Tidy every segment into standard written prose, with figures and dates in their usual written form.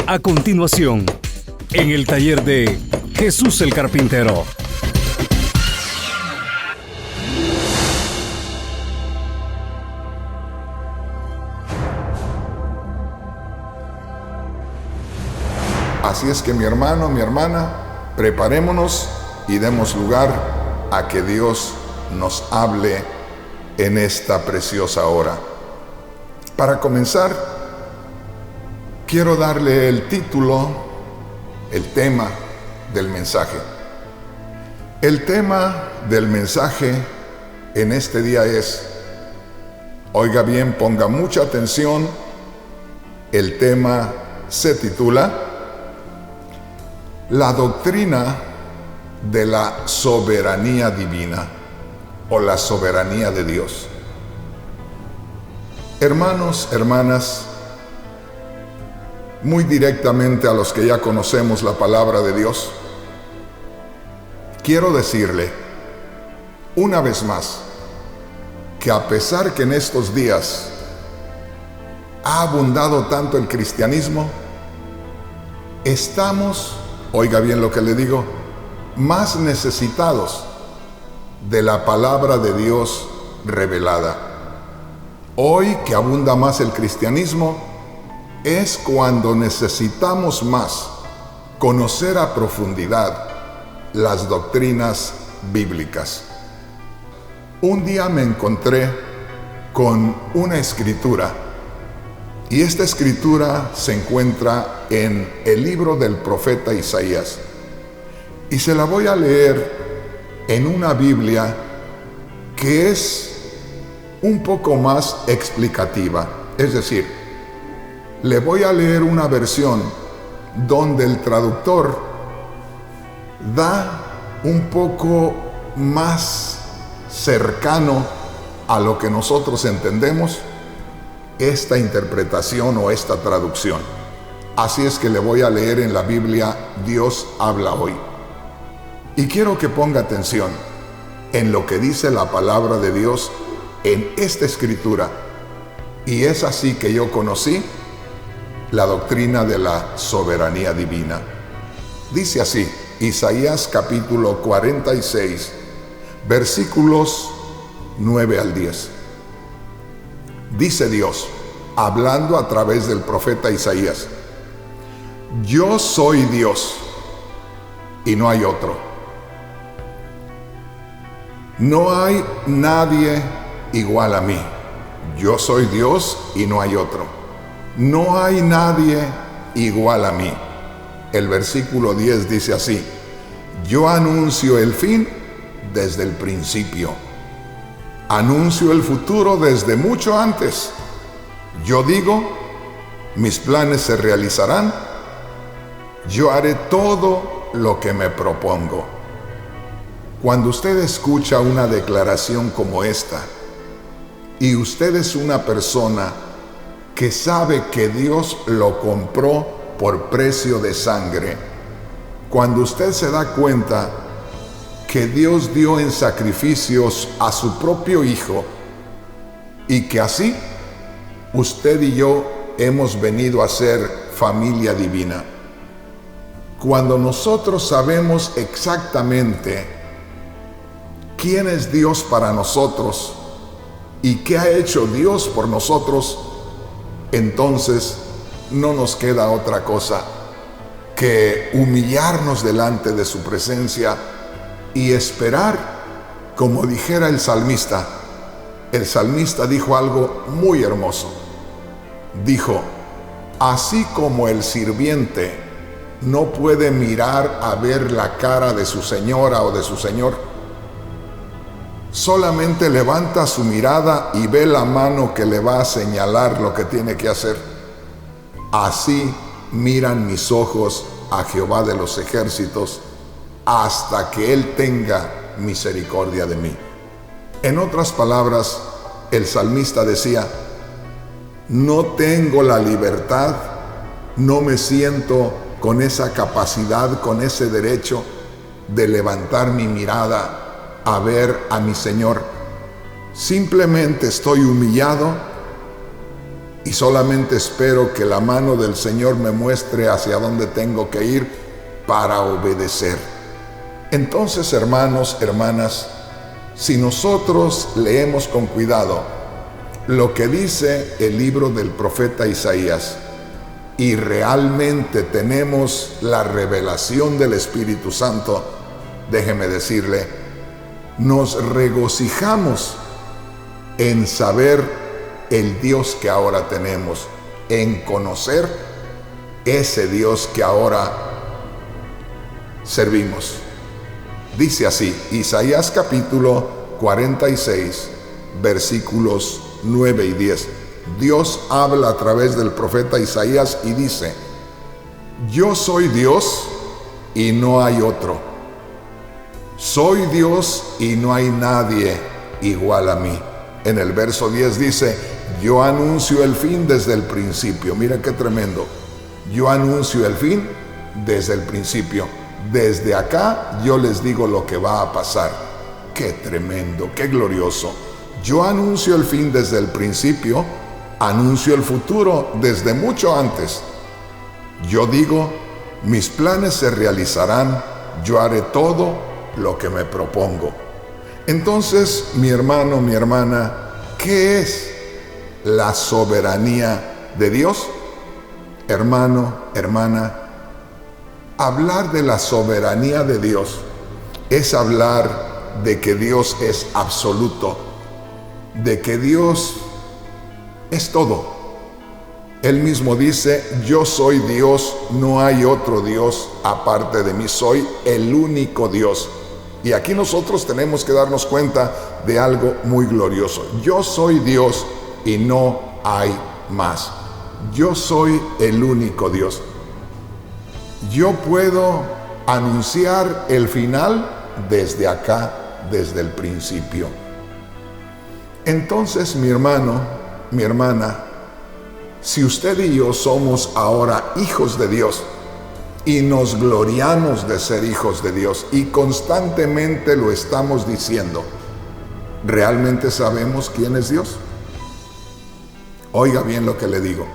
A continuación, en el taller de Jesús el Carpintero. Así es que mi hermano, mi hermana, preparémonos y demos lugar a que Dios nos hable en esta preciosa hora. Para comenzar, quiero darle el título, el tema del mensaje. El tema del mensaje en este día es, oiga bien, ponga mucha atención, el tema se titula La doctrina de la soberanía divina o la soberanía de Dios. Hermanos, hermanas, muy directamente a los que ya conocemos la palabra de Dios, quiero decirle una vez más que a pesar que en estos días ha abundado tanto el cristianismo, estamos, oiga bien lo que le digo, más necesitados de la palabra de Dios revelada. Hoy que abunda más el cristianismo, es cuando necesitamos más conocer a profundidad las doctrinas bíblicas. Un día me encontré con una escritura, y esta escritura se encuentra en el libro del profeta Isaías, y se la voy a leer en una Biblia que es un poco más explicativa. Es decir, le voy a leer una versión donde el traductor da un poco más cercano a lo que nosotros entendemos esta interpretación o esta traducción. Así es que le voy a leer en la Biblia Dios habla hoy. Y quiero que ponga atención en lo que dice la palabra de Dios en esta escritura. Y es así que yo conocí la doctrina de la soberanía divina. Dice así, Isaías capítulo 46, versículos 9 al 10. Dice Dios, hablando a través del profeta Isaías: yo soy Dios y no hay otro. No hay nadie igual a mí. Yo soy Dios y no hay otro. No hay nadie igual a mí. El versículo 10 dice así: yo anuncio el fin desde el principio. Anuncio el futuro desde mucho antes. Yo digo, mis planes se realizarán. Yo haré todo lo que me propongo. Cuando usted escucha una declaración como esta, y usted es una persona que sabe que Dios lo compró por precio de sangre, cuando usted se da cuenta que Dios dio en sacrificios a su propio Hijo, y que así usted y yo hemos venido a ser familia divina. Cuando nosotros sabemos exactamente quién es Dios para nosotros y qué ha hecho Dios por nosotros, entonces no nos queda otra cosa que humillarnos delante de su presencia y esperar, como dijera el salmista. El salmista dijo algo muy hermoso. Dijo: así como el sirviente no puede mirar a ver la cara de su señora o de su señor, solamente levanta su mirada y ve la mano que le va a señalar lo que tiene que hacer. Así miran mis ojos a Jehová de los ejércitos, hasta que Él tenga misericordia de mí. En otras palabras, el salmista decía: no tengo la libertad, no me siento con esa capacidad, con ese derecho de levantar mi mirada a ver a mi Señor. Simplemente estoy humillado y solamente espero que la mano del Señor me muestre hacia dónde tengo que ir para obedecer. Entonces, hermanos, hermanas, si nosotros leemos con cuidado lo que dice el libro del profeta Isaías y realmente tenemos la revelación del Espíritu Santo, déjeme decirle, nos regocijamos en saber el Dios que ahora tenemos, en conocer ese Dios que ahora servimos. Dice así, Isaías capítulo 46, versículos 9 y 10. Dios habla a través del profeta Isaías y dice: yo soy Dios y no hay otro. Soy Dios y no hay nadie igual a mí. En el verso 10 dice: yo anuncio el fin desde el principio. Mira qué tremendo. Yo anuncio el fin desde el principio. Desde acá yo les digo lo que va a pasar. Qué tremendo, qué glorioso. Yo anuncio el fin desde el principio, anuncio el futuro desde mucho antes. Yo digo, mis planes se realizarán, yo haré todo lo que me propongo. Entonces, mi hermano, mi hermana, ¿qué es la soberanía de Dios? Hermano, hermana, hablar de la soberanía de Dios es hablar de que Dios es absoluto, de que Dios es todo. Él mismo dice: yo soy Dios, no hay otro Dios aparte de mí, soy el único Dios. Y aquí nosotros tenemos que darnos cuenta de algo muy glorioso. Yo soy Dios y no hay más. Yo soy el único Dios. Yo puedo anunciar el final desde acá, desde el principio. Entonces, mi hermano, mi hermana, si usted y yo somos ahora hijos de Dios y nos gloriamos de ser hijos de Dios y constantemente lo estamos diciendo, ¿realmente sabemos quién es Dios? Oiga bien lo que le digo.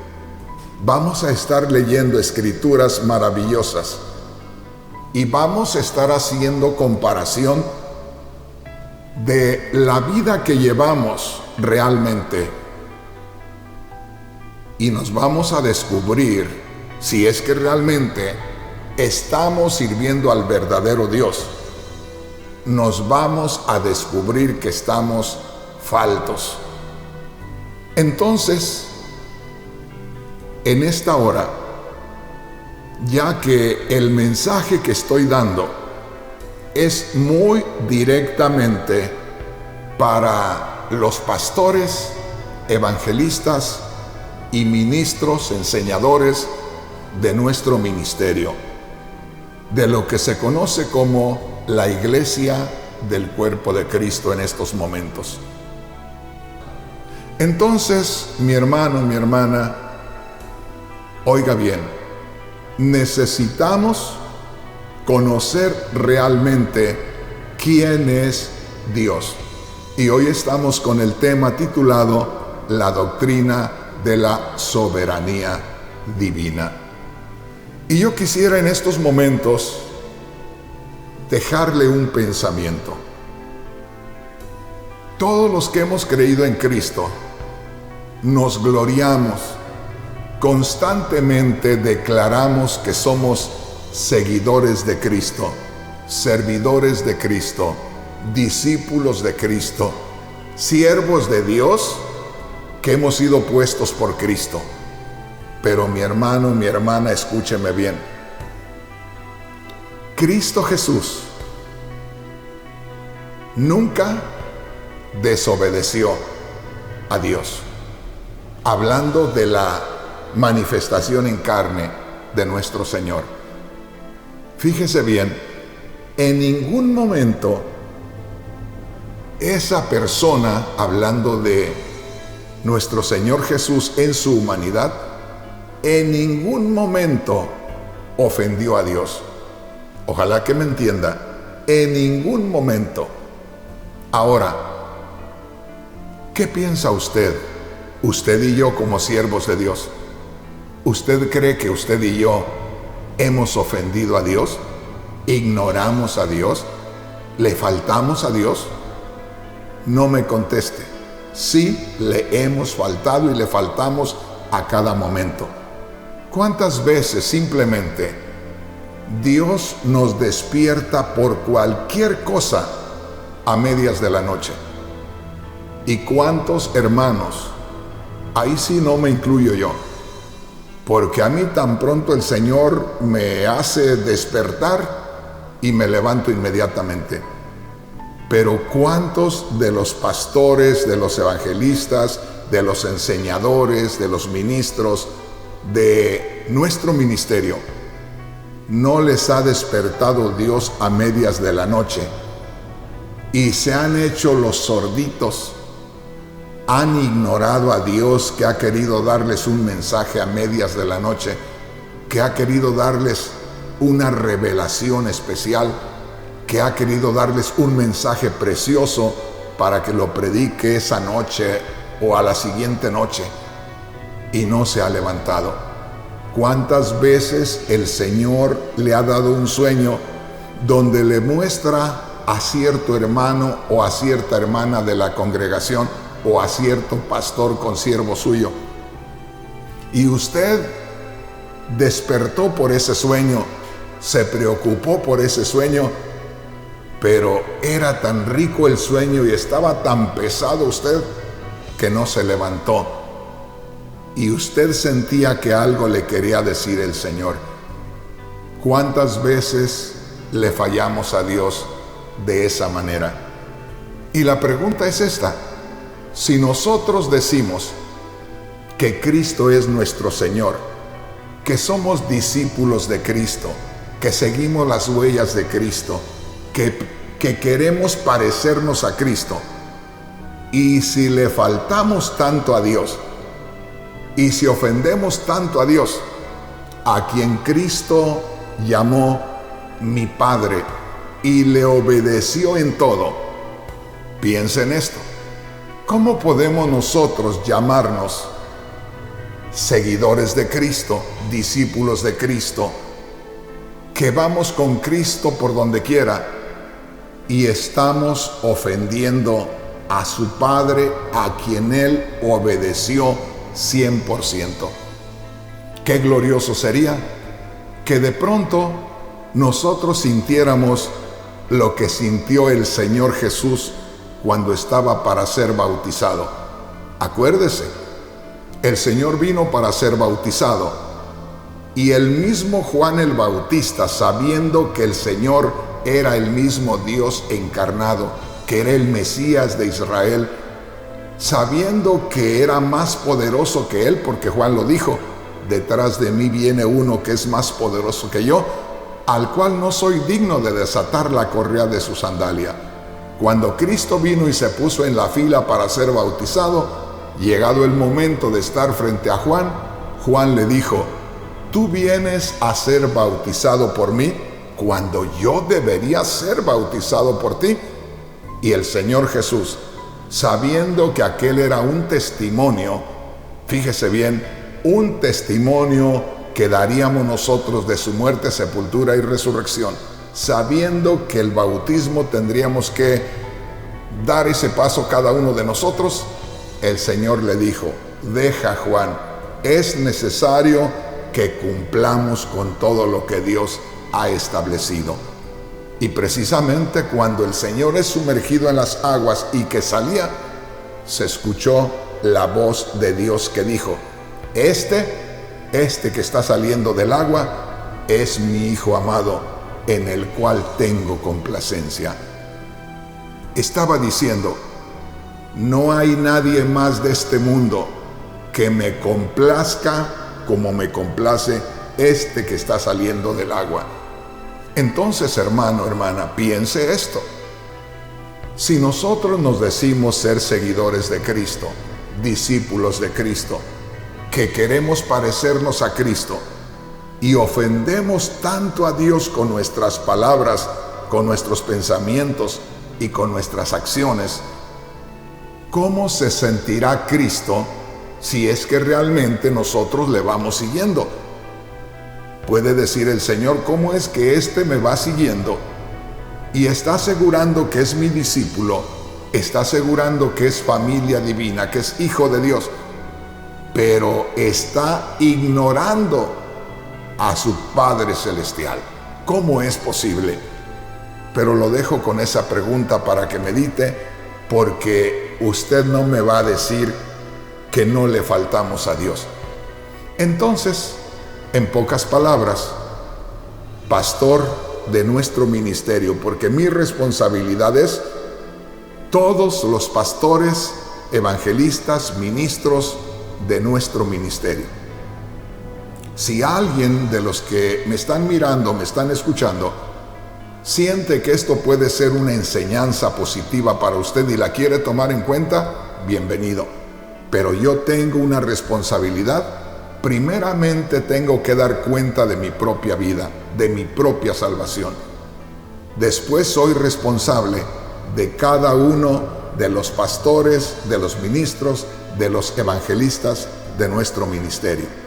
Vamos a estar leyendo escrituras maravillosas y vamos a estar haciendo comparación de la vida que llevamos realmente, y nos vamos a descubrir si es que realmente estamos sirviendo al verdadero Dios. Nos vamos a descubrir que estamos faltos. Entonces, en esta hora, ya que el mensaje que estoy dando es muy directamente para los pastores, evangelistas y ministros, enseñadores de nuestro ministerio, de lo que se conoce como la iglesia del cuerpo de Cristo en estos momentos. Entonces, mi hermano, mi hermana, oiga bien, necesitamos conocer realmente quién es Dios. Y hoy estamos con el tema titulado La doctrina de la soberanía divina. Y yo quisiera en estos momentos dejarle un pensamiento. Todos los que hemos creído en Cristo nos gloriamos, constantemente declaramos que somos seguidores de Cristo, servidores de Cristo, discípulos de Cristo, siervos de Dios que hemos sido puestos por Cristo. Pero mi hermano, mi hermana, escúcheme bien. Cristo Jesús nunca desobedeció a Dios. Hablando de la manifestación en carne de nuestro Señor. Fíjese bien, en ningún momento esa persona, hablando de nuestro Señor Jesús en su humanidad, en ningún momento ofendió a Dios. Ojalá que me entienda, en ningún momento. Ahora, ¿qué piensa usted Usted y yo como siervos de Dios, ¿usted cree que usted y yo hemos ofendido a Dios? ¿Ignoramos a Dios? ¿Le faltamos a Dios? No me conteste. Sí, le hemos faltado y le faltamos a cada momento. ¿Cuántas veces simplemente Dios nos despierta por cualquier cosa a medias de la noche? ¿Y cuántos hermanos? Ahí sí no me incluyo yo, porque a mí tan pronto el Señor me hace despertar y me levanto inmediatamente. Pero ¿cuántos de los pastores, de los evangelistas, de los enseñadores, de los ministros, de nuestro ministerio, no les ha despertado Dios a medias de la noche y se han hecho los sorditos? Han ignorado a Dios, que ha querido darles un mensaje a medias de la noche, que ha querido darles una revelación especial, que ha querido darles un mensaje precioso para que lo predique esa noche o a la siguiente noche, y no se ha levantado. ¿Cuántas veces el Señor le ha dado un sueño donde le muestra a cierto hermano o a cierta hermana de la congregación o a cierto pastor consiervo suyo, y usted despertó por ese sueño, se preocupó por ese sueño, pero era tan rico el sueño y estaba tan pesado usted que no se levantó, y usted sentía que algo le quería decir el Señor? ¿Cuántas veces le fallamos a Dios de esa manera? Y la pregunta es esta: si nosotros decimos que Cristo es nuestro Señor, que somos discípulos de Cristo, que seguimos las huellas de Cristo, que queremos parecernos a Cristo, y si le faltamos tanto a Dios, y si ofendemos tanto a Dios, a quien Cristo llamó mi Padre y le obedeció en todo, piensa en esto: ¿cómo podemos nosotros llamarnos seguidores de Cristo, discípulos de Cristo, que vamos con Cristo por donde quiera y estamos ofendiendo a su Padre, a quien Él obedeció 100%? Qué glorioso sería que de pronto nosotros sintiéramos lo que sintió el Señor Jesús cuando estaba para ser bautizado. Acuérdese, el Señor vino para ser bautizado, y el mismo Juan el Bautista, sabiendo que el Señor era el mismo Dios encarnado, que era el Mesías de Israel, sabiendo que era más poderoso que él, porque Juan lo dijo: detrás de mí viene uno que es más poderoso que yo, al cual no soy digno de desatar la correa de su sandalia. Cuando Cristo vino y se puso en la fila para ser bautizado, llegado el momento de estar frente a Juan, Juan le dijo: ¿tú vienes a ser bautizado por mí cuando yo debería ser bautizado por ti? Y el Señor Jesús, sabiendo que aquel era un testimonio, fíjese bien, un testimonio que daríamos nosotros de su muerte, sepultura y resurrección, sabiendo que el bautismo tendríamos que dar ese paso cada uno de nosotros, el Señor le dijo: deja, Juan, es necesario que cumplamos con todo lo que Dios ha establecido. Y precisamente cuando el Señor es sumergido en las aguas y que salía, se escuchó la voz de Dios que dijo: este que está saliendo del agua es mi Hijo amado, en el cual tengo complacencia. Estaba diciendo: no hay nadie más de este mundo que me complazca como me complace este que está saliendo del agua. Entonces, hermano, hermana, piense esto: si nosotros nos decimos ser seguidores de Cristo, discípulos de Cristo, que queremos parecernos a Cristo, y ofendemos tanto a Dios con nuestras palabras, con nuestros pensamientos y con nuestras acciones, ¿cómo se sentirá Cristo si es que realmente nosotros le vamos siguiendo. Puede decir el Señor, ¿cómo es que éste me va siguiendo y está asegurando que es mi discípulo, está asegurando que es familia divina, que es hijo de Dios, pero está ignorando a su Padre Celestial? ¿Cómo es posible? Pero lo dejo con esa pregunta para que medite, porque usted no me va a decir que no le faltamos a Dios. Entonces, en pocas palabras, pastor de nuestro ministerio, porque mi responsabilidad es todos los pastores, evangelistas, ministros de nuestro ministerio. Si alguien de los que me están mirando, me están escuchando, siente que esto puede ser una enseñanza positiva para usted y la quiere tomar en cuenta, bienvenido. Pero yo tengo una responsabilidad. Primeramente tengo que dar cuenta de mi propia vida, de mi propia salvación. Después soy responsable de cada uno de los pastores, de los ministros, de los evangelistas de nuestro ministerio.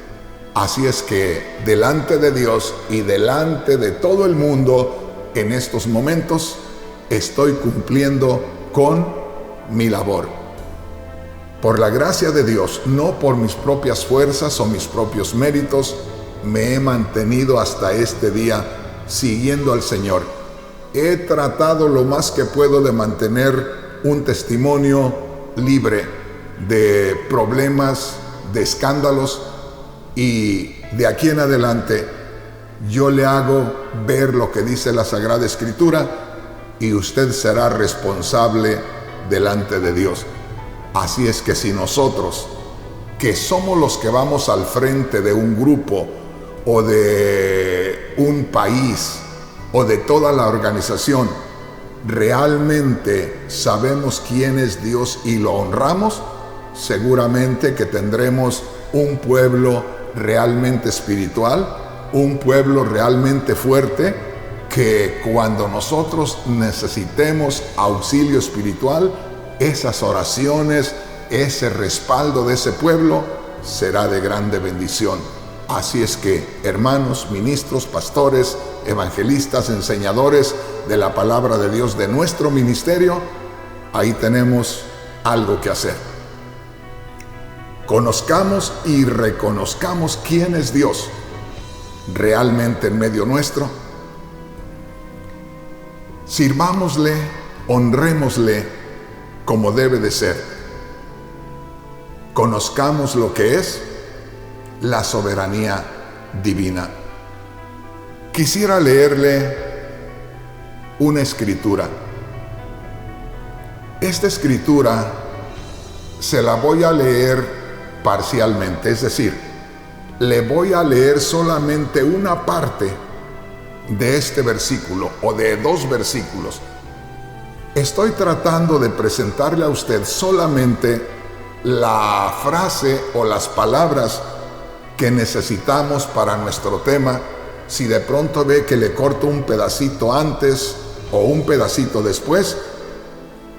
Así es que delante de Dios y delante de todo el mundo, en estos momentos, estoy cumpliendo con mi labor. Por la gracia de Dios, no por mis propias fuerzas o mis propios méritos, me he mantenido hasta este día siguiendo al Señor. He tratado lo más que puedo de mantener un testimonio libre de problemas, de escándalos, y de aquí en adelante yo le hago ver lo que dice la Sagrada Escritura y usted será responsable delante de Dios. Así es que si nosotros, que somos los que vamos al frente de un grupo o de un país o de toda la organización, realmente sabemos quién es Dios y lo honramos, seguramente que tendremos un pueblo realmente espiritual, un pueblo realmente fuerte, que cuando nosotros necesitemos auxilio espiritual, esas oraciones, ese respaldo de ese pueblo será de grande bendición. Así es que, hermanos, ministros, pastores, evangelistas, enseñadores de la palabra de Dios de nuestro ministerio, ahí tenemos algo que hacer. Conozcamos y reconozcamos quién es Dios realmente en medio nuestro. Sirvámosle, honrémosle como debe de ser. Conozcamos lo que es la soberanía divina. Quisiera leerle una escritura. Esta escritura se la voy a leer parcialmente, es decir, le voy a leer solamente una parte de este versículo o de dos versículos. Estoy tratando de presentarle a usted solamente la frase o las palabras que necesitamos para nuestro tema. Si de pronto ve que le corto un pedacito antes o un pedacito después,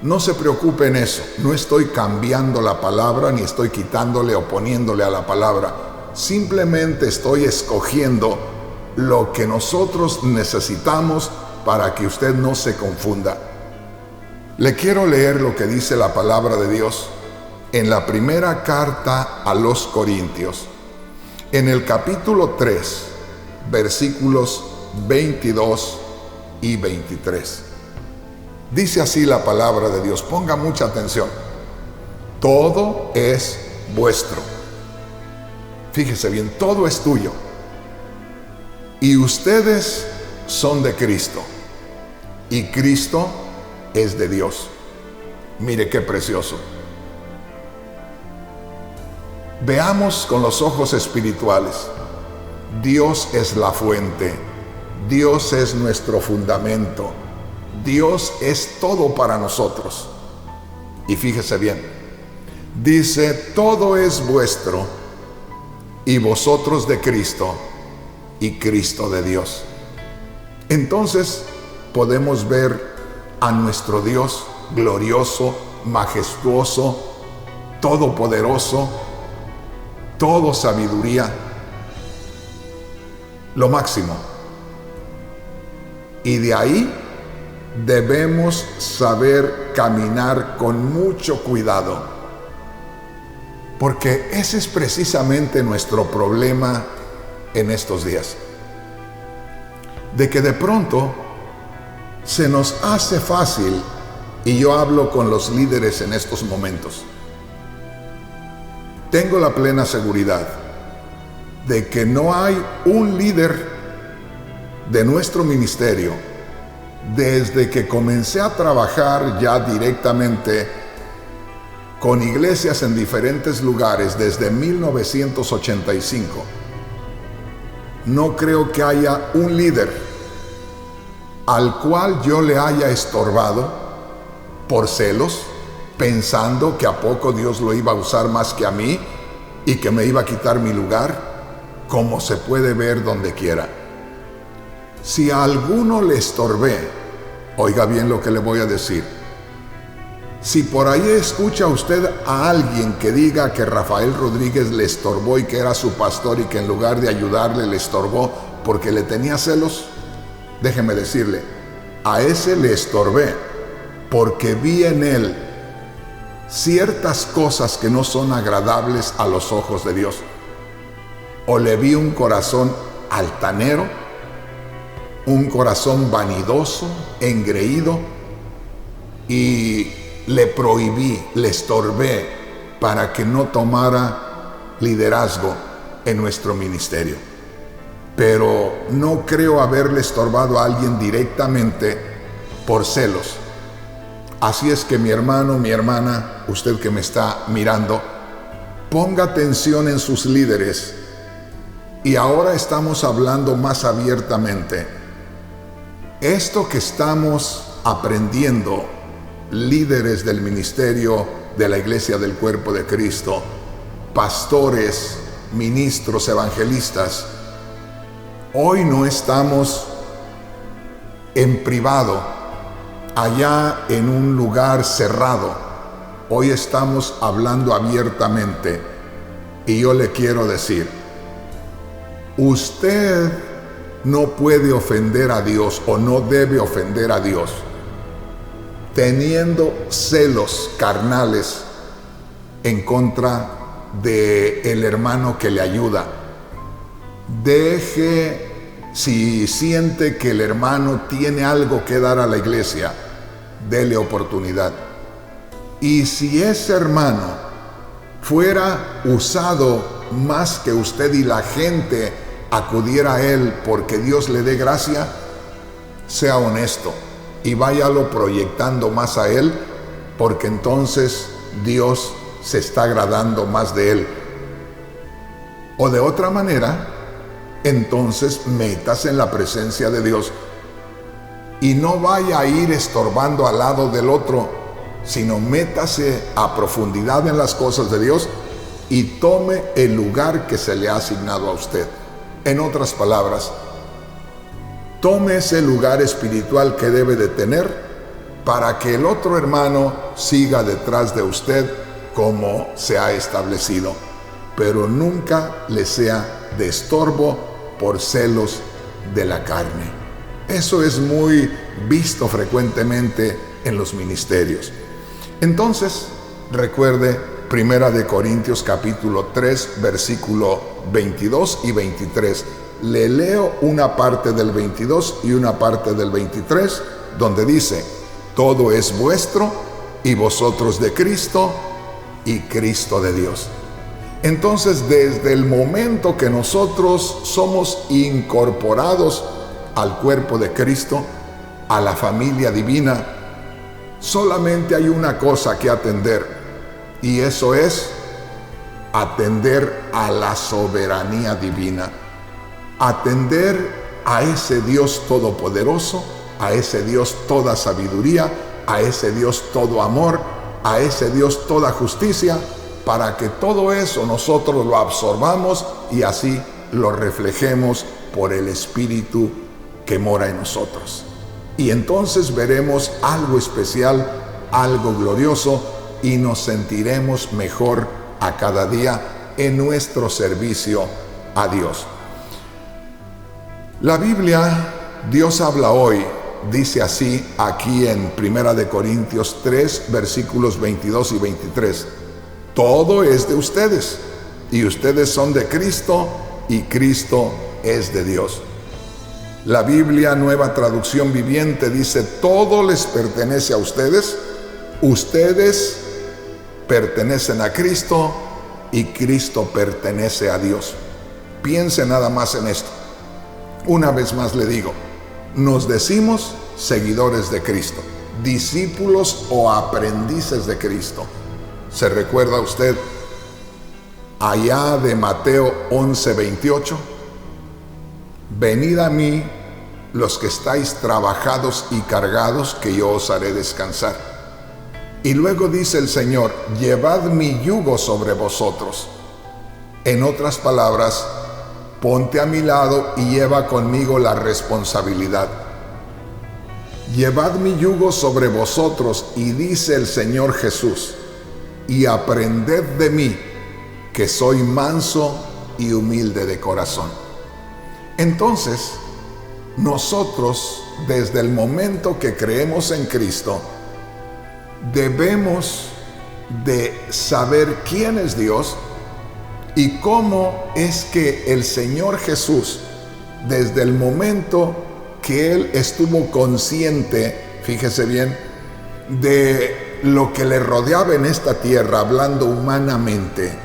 no se preocupe en eso. No estoy cambiando la palabra ni estoy quitándole o poniéndole a la palabra. Simplemente estoy escogiendo lo que nosotros necesitamos para que usted no se confunda. Le quiero leer lo que dice la palabra de Dios en la primera carta a los Corintios, en el capítulo 3, versículos 22 y 23. Dice así la palabra de Dios, ponga mucha atención. Todo es vuestro. Fíjese bien, todo es tuyo. Y ustedes son de Cristo. Y Cristo es de Dios. Mire qué precioso. Veamos con los ojos espirituales. Dios es la fuente. Dios es nuestro fundamento. Dios es todo para nosotros. Y fíjese bien, dice, todo es vuestro, y vosotros de Cristo, y Cristo de Dios. Entonces podemos ver a nuestro Dios glorioso, majestuoso, todopoderoso, todo sabiduría, lo máximo. Y de ahí debemos saber caminar con mucho cuidado, porque ese es precisamente nuestro problema en estos días, de que de pronto se nos hace fácil, y yo hablo con los líderes en estos momentos. Tengo la plena seguridad de que no hay un líder de nuestro ministerio, desde que comencé a trabajar ya directamente con iglesias en diferentes lugares desde 1985, no creo que haya un líder al cual yo le haya estorbado por celos, pensando que a poco Dios lo iba a usar más que a mí y que me iba a quitar mi lugar, como se puede ver donde quiera. Si a alguno le estorbé, oiga bien lo que le voy a decir. Si por ahí escucha usted a alguien que diga que Rafael Rodríguez le estorbó y que era su pastor y que en lugar de ayudarle le estorbó porque le tenía celos, déjeme decirle, a ese le estorbé porque vi en él ciertas cosas que no son agradables a los ojos de Dios. O le vi un corazón altanero, un corazón vanidoso, engreído, y le prohibí, le estorbé para que no tomara liderazgo en nuestro ministerio. Pero no creo haberle estorbado a alguien directamente por celos. Así es que mi hermano, mi hermana, usted que me está mirando, ponga atención en sus líderes. Y ahora estamos hablando más abiertamente. Esto que estamos aprendiendo, líderes del ministerio de la Iglesia del Cuerpo de Cristo, pastores, ministros, evangelistas, hoy no estamos en privado, allá en un lugar cerrado. Hoy estamos hablando abiertamente. Y yo le quiero decir, usted no puede ofender a Dios o no debe ofender a Dios teniendo celos carnales en contra del hermano que le ayuda. Deje, si siente que el hermano tiene algo que dar a la iglesia, dele oportunidad. Y si ese hermano fuera usado más que usted y la gente acudiera a él porque Dios le dé gracia, sea honesto y váyalo proyectando más a él, porque entonces Dios se está agradando más de él. O de otra manera, entonces métase en la presencia de Dios y no vaya a ir estorbando al lado del otro, sino métase a profundidad en las cosas de Dios y tome el lugar que se le ha asignado a usted. En otras palabras, tome ese lugar espiritual que debe de tener para que el otro hermano siga detrás de usted como se ha establecido, pero nunca le sea de estorbo por celos de la carne. Eso es muy visto frecuentemente en los ministerios. Entonces, recuerde 1 Corintios capítulo 3, versículo 22 y 23. Le leo una parte del 22 y una parte del 23, donde dice: todo es vuestro y vosotros de Cristo y Cristo de Dios. Entonces, desde el momento que nosotros somos incorporados al cuerpo de Cristo, a la familia divina, solamente hay una cosa que atender, y eso es atender a la soberanía divina, atender a ese Dios todopoderoso, a ese Dios toda sabiduría, a ese Dios todo amor, a ese Dios toda justicia, para que todo eso nosotros lo absorbamos y así lo reflejemos por el Espíritu que mora en nosotros. Y entonces veremos algo especial, algo glorioso, y nos sentiremos mejor a cada día en nuestro servicio a Dios. La Biblia, Dios habla hoy, dice así aquí en 1 Corintios 3, versículos 22 y 23. Todo es de ustedes, y ustedes son de Cristo, y Cristo es de Dios. La Biblia, Nueva Traducción Viviente, dice: todo les pertenece a ustedes, ustedes pertenecen a Cristo, y Cristo pertenece a Dios. Piense nada más en esto. Una vez más le digo, nos decimos seguidores de Cristo, discípulos o aprendices de Cristo. ¿Se recuerda usted allá de Mateo 11:28? Venid a mí los que estáis trabajados y cargados, que yo os haré descansar. Y luego dice el Señor: llevad mi yugo sobre vosotros. En otras palabras, ponte a mi lado y lleva conmigo la responsabilidad. Llevad mi yugo sobre vosotros, y dice el Señor Jesús, y aprended de mí, que soy manso y humilde de corazón. Entonces, nosotros, desde el momento que creemos en Cristo, debemos de saber quién es Dios y cómo es que el Señor Jesús, desde el momento que Él estuvo consciente, fíjese bien, de lo que le rodeaba en esta tierra, hablando humanamente,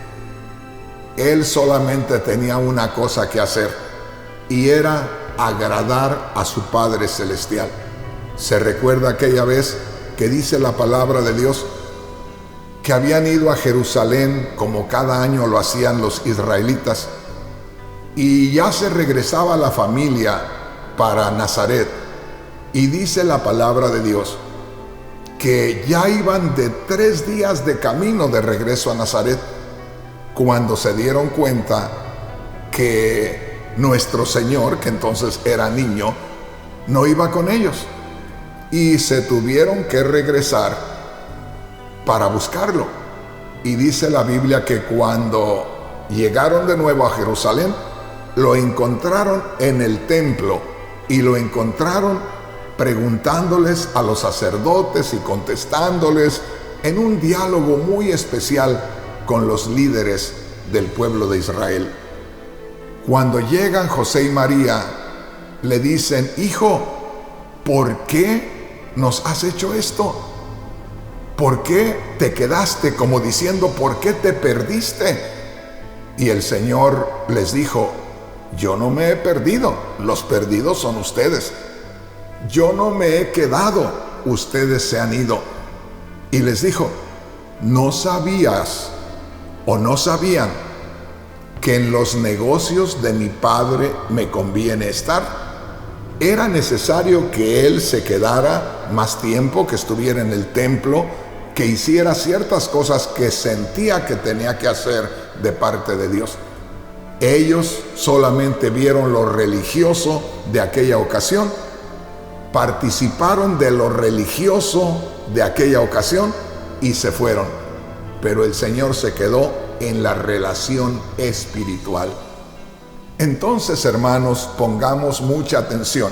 Él solamente tenía una cosa que hacer, y era agradar a su Padre Celestial. ¿Se recuerda aquella vez que dice la palabra de Dios que habían ido a Jerusalén, como cada año lo hacían los israelitas, y ya se regresaba la familia para Nazaret? Y dice la palabra de Dios que ya iban de 3 días de camino de regreso a Nazaret, cuando se dieron cuenta que nuestro Señor, que entonces era niño, no iba con ellos, y se tuvieron que regresar para buscarlo. Y dice la Biblia que cuando llegaron de nuevo a Jerusalén, lo encontraron en el templo, y lo encontraron preguntándoles a los sacerdotes y contestándoles en un diálogo muy especial con los líderes del pueblo de Israel. Cuando llegan José y María, le dicen: hijo, ¿por qué nos has hecho esto? ¿Por qué te quedaste? Como diciendo, ¿por qué te perdiste? Y el Señor les dijo: yo no me he perdido, los perdidos son ustedes. Yo no me he quedado, ustedes se han ido. Y les dijo: ¿no sabías o no sabían que en los negocios de mi Padre me conviene estar? Era necesario que Él se quedara más tiempo, que estuviera en el templo, que hiciera ciertas cosas que sentía que tenía que hacer de parte de Dios. Ellos solamente vieron lo religioso de aquella ocasión, participaron de lo religioso de aquella ocasión y se fueron. Pero el Señor se quedó en la relación espiritual. Entonces, hermanos, pongamos mucha atención.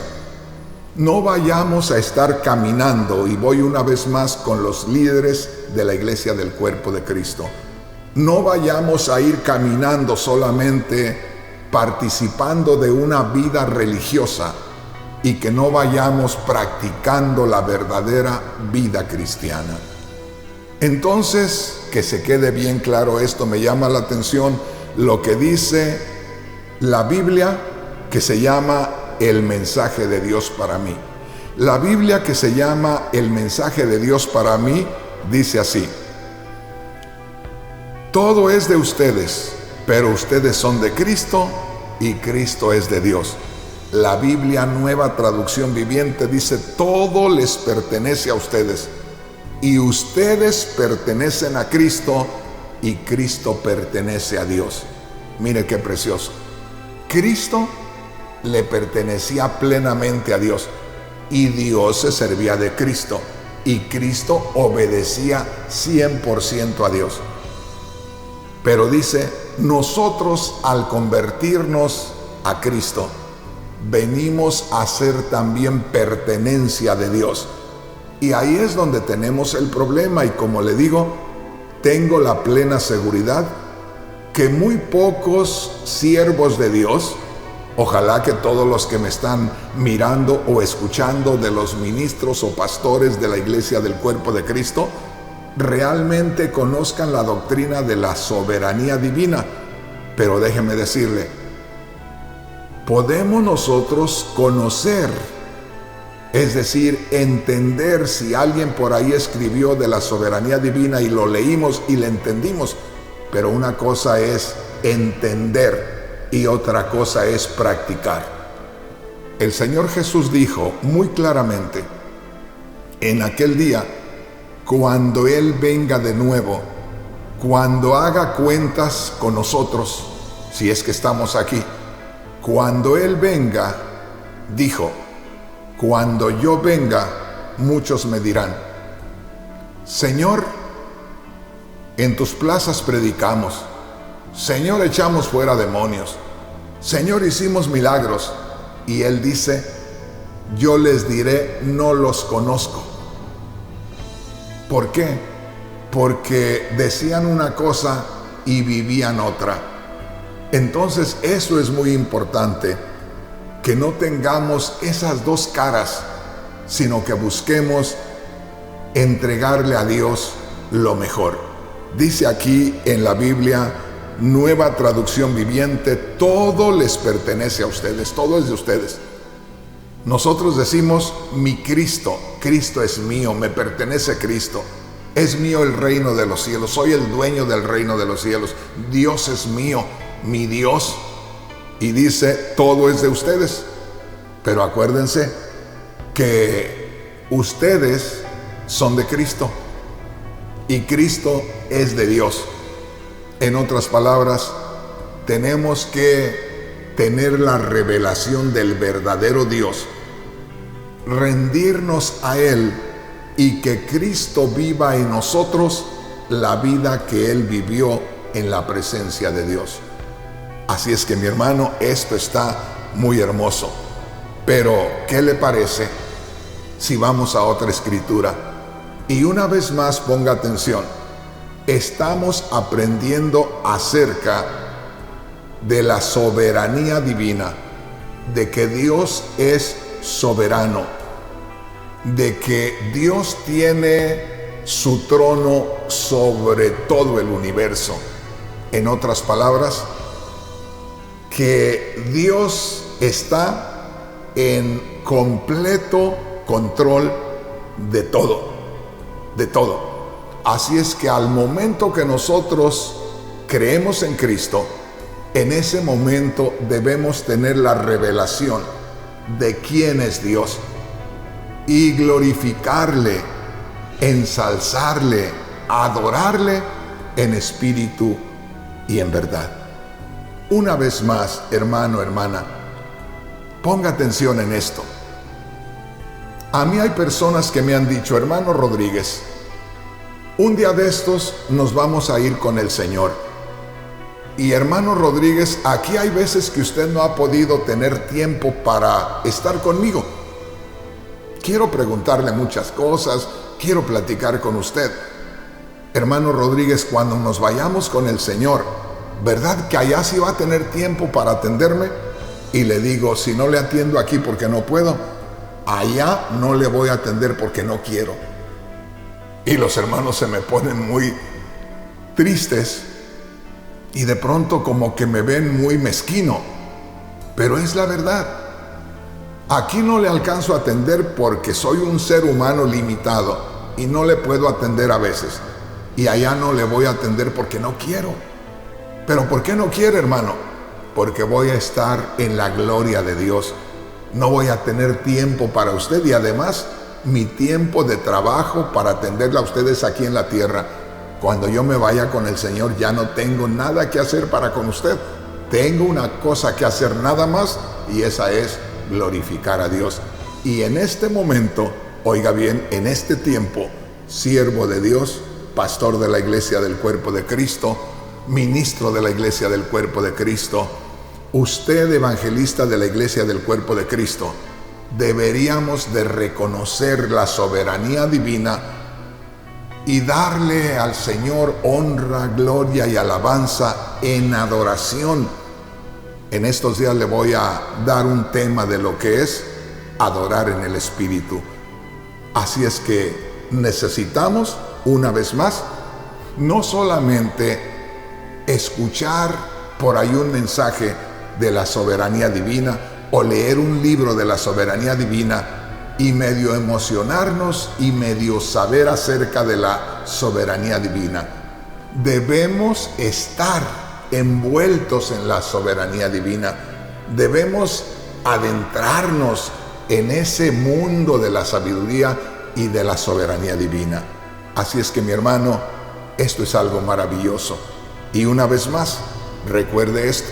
No vayamos a estar caminando, y voy una vez más con los líderes de la iglesia del cuerpo de Cristo. No vayamos a ir caminando solamente participando de una vida religiosa, y que no vayamos practicando la verdadera vida cristiana. Entonces, que se quede bien claro esto, me llama la atención lo que dice la Biblia, que se llama el mensaje de Dios para mí. La Biblia, que se llama el mensaje de Dios para mí, dice así: todo es de ustedes, pero ustedes son de Cristo, y Cristo es de Dios. La Biblia, Nueva Traducción Viviente, dice: todo les pertenece a ustedes, y ustedes pertenecen a Cristo, y Cristo pertenece a Dios. Mire qué precioso. Cristo le pertenecía plenamente a Dios, y Dios se servía de Cristo, y Cristo obedecía 100% a Dios. Pero dice: nosotros al convertirnos a Cristo, venimos a ser también pertenencia de Dios. Y ahí es donde tenemos el problema, y como le digo, tengo la plena seguridad que muy pocos siervos de Dios, ojalá que todos los que me están mirando o escuchando, de los ministros o pastores de la iglesia del cuerpo de Cristo, realmente conozcan la doctrina de la soberanía divina. Pero déjeme decirle, podemos nosotros conocer, es decir, entender, si alguien por ahí escribió de la soberanía divina y lo leímos y le entendimos, pero una cosa es entender y otra cosa es practicar. El Señor Jesús dijo muy claramente, en aquel día, cuando Él venga de nuevo, cuando haga cuentas con nosotros, si es que estamos aquí, cuando Él venga, dijo, cuando yo venga, muchos me dirán, Señor, en tus plazas predicamos, Señor, echamos fuera demonios, Señor, hicimos milagros. Y Él dice, yo les diré, no los conozco. ¿Por qué? Porque decían una cosa y vivían otra. Entonces eso es muy importante, que no tengamos esas dos caras, sino que busquemos entregarle a Dios lo mejor. Dice aquí en la Biblia, Nueva Traducción Viviente, todo les pertenece a ustedes, todo es de ustedes. Nosotros decimos, mi Cristo, Cristo es mío, me pertenece Cristo, es mío el reino de los cielos, soy el dueño del reino de los cielos, Dios es mío, mi Dios. Y dice, todo es de ustedes. Pero acuérdense que ustedes son de Cristo y Cristo es de Dios. En otras palabras, tenemos que tener la revelación del verdadero Dios, rendirnos a Él y que Cristo viva en nosotros la vida que Él vivió en la presencia de Dios. Así es que, mi hermano, esto está muy hermoso. Pero, ¿qué le parece si vamos a otra escritura? Y una vez más, ponga atención. Estamos aprendiendo acerca de la soberanía divina, de que Dios es soberano, de que Dios tiene su trono sobre todo el universo. En otras palabras, que Dios está en completo control de todo, de todo. Así es que al momento que nosotros creemos en Cristo, en ese momento debemos tener la revelación de quién es Dios y glorificarle, ensalzarle, adorarle en espíritu y en verdad. Una vez más, hermano, hermana, ponga atención en esto. A mí hay personas que me han dicho, hermano Rodríguez, un día de estos nos vamos a ir con el Señor. Y hermano Rodríguez, aquí hay veces que usted no ha podido tener tiempo para estar conmigo. Quiero preguntarle muchas cosas, quiero platicar con usted. Hermano Rodríguez, cuando nos vayamos con el Señor, ¿verdad que allá sí va a tener tiempo para atenderme? Y le digo, si no le atiendo aquí porque no puedo, allá no le voy a atender porque no quiero. Y los hermanos se me ponen muy tristes y de pronto como que me ven muy mezquino. Pero es la verdad. Aquí no le alcanzo a atender porque soy un ser humano limitado y no le puedo atender a veces. Y allá no le voy a atender porque no quiero. ¿Pero por qué no quiere, hermano? Porque voy a estar en la gloria de Dios. No voy a tener tiempo para usted y además mi tiempo de trabajo para atenderla a ustedes aquí en la tierra. Cuando yo me vaya con el Señor ya no tengo nada que hacer para con usted. Tengo una cosa que hacer nada más y esa es glorificar a Dios. Y en este momento, oiga bien, en este tiempo, siervo de Dios, pastor de la iglesia del cuerpo de Cristo, ministro de la Iglesia del Cuerpo de Cristo, usted, evangelista de la Iglesia del Cuerpo de Cristo, deberíamos de reconocer la soberanía divina y darle al Señor honra, gloria y alabanza en adoración. En estos días le voy a dar un tema de lo que es adorar en el Espíritu. Así es que necesitamos, una vez más, no solamente escuchar por ahí un mensaje de la soberanía divina o leer un libro de la soberanía divina y medio emocionarnos y medio saber acerca de la soberanía divina. Debemos estar envueltos en la soberanía divina. Debemos adentrarnos en ese mundo de la sabiduría y de la soberanía divina. Así es que, mi hermano, esto es algo maravilloso. Y una vez más, recuerde esto: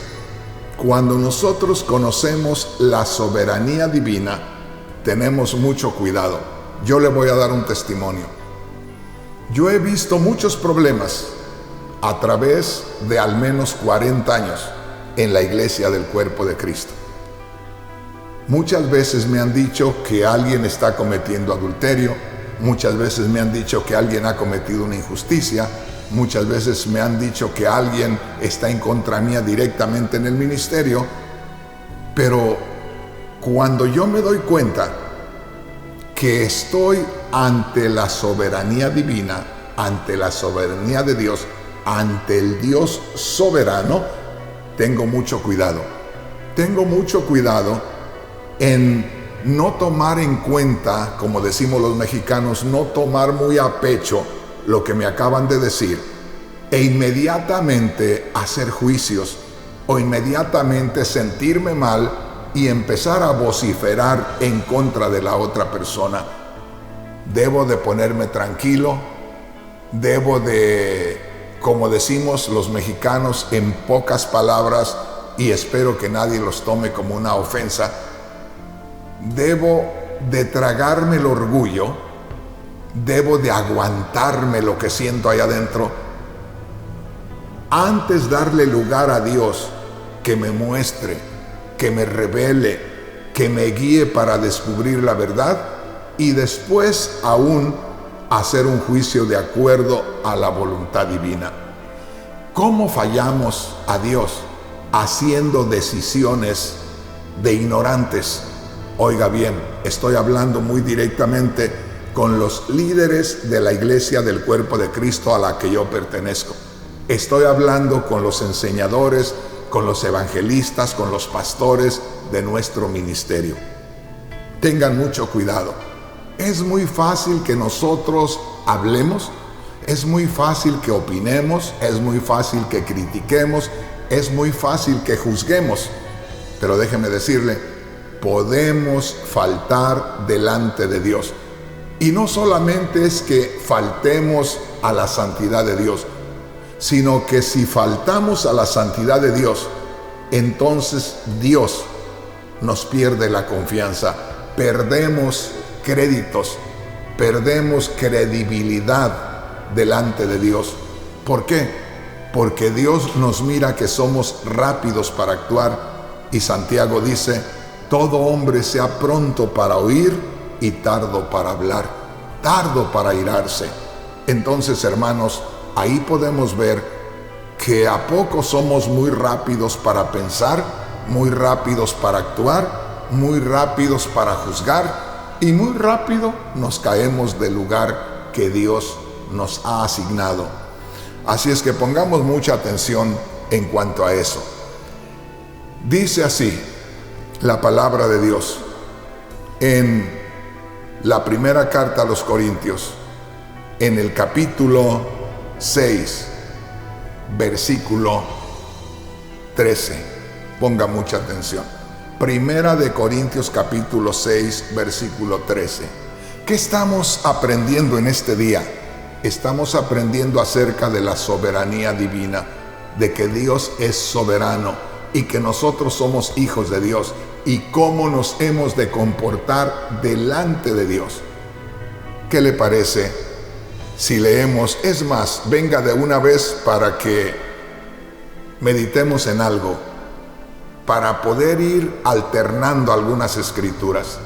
cuando nosotros conocemos la soberanía divina, tenemos mucho cuidado. Yo le voy a dar un testimonio. Yo he visto muchos problemas a través de al menos 40 años en la Iglesia del Cuerpo de Cristo. Muchas veces me han dicho que alguien está cometiendo adulterio, muchas veces me han dicho que alguien ha cometido una injusticia, muchas veces me han dicho que alguien está en contra mía directamente en el ministerio, pero cuando yo me doy cuenta que estoy ante la soberanía divina, ante la soberanía de Dios, ante el Dios soberano, tengo mucho cuidado. Tengo mucho cuidado en no tomar en cuenta, como decimos los mexicanos, no tomar muy a pecho lo que me acaban de decir e inmediatamente hacer juicios o inmediatamente sentirme mal y empezar a vociferar en contra de la otra persona. Debo de ponerme tranquilo, debo de, como decimos los mexicanos, en pocas palabras, y espero que nadie los tome como una ofensa, debo de tragarme el orgullo, debo de aguantarme lo que siento ahí adentro, antes darle lugar a Dios que me muestre, que me revele, que me guíe para descubrir la verdad, y después aún hacer un juicio de acuerdo a la voluntad divina. ¿Cómo fallamos a Dios haciendo decisiones de ignorantes? Oiga bien, estoy hablando muy directamente con los líderes de la Iglesia del Cuerpo de Cristo a la que yo pertenezco. Estoy hablando con los enseñadores, con los evangelistas, con los pastores de nuestro ministerio. Tengan mucho cuidado. Es muy fácil que nosotros hablemos, es muy fácil que opinemos, es muy fácil que critiquemos, es muy fácil que juzguemos. Pero déjeme decirle, podemos faltar delante de Dios. Y no solamente es que faltemos a la santidad de Dios, sino que si faltamos a la santidad de Dios, entonces Dios nos pierde la confianza, perdemos créditos, perdemos credibilidad delante de Dios. ¿Por qué? Porque Dios nos mira que somos rápidos para actuar, y Santiago dice: todo hombre sea pronto para oír y tardo para hablar, tardo para airarse. Entonces, hermanos, ahí podemos ver que a poco somos muy rápidos para pensar, muy rápidos para actuar, muy rápidos para juzgar, y muy rápido nos caemos del lugar que Dios nos ha asignado. Así es que pongamos mucha atención en cuanto a eso. Dice así la palabra de Dios en la primera carta a los Corintios, en el capítulo 6, versículo 13. Ponga mucha atención. Primera de Corintios capítulo 6, versículo 13. ¿Qué estamos aprendiendo en este día? Estamos aprendiendo acerca de la soberanía divina, de que Dios es soberano y que nosotros somos hijos de Dios, y cómo nos hemos de comportar delante de Dios. ¿Qué le parece si leemos? Es más, venga de una vez para que meditemos en algo para poder ir alternando algunas escrituras.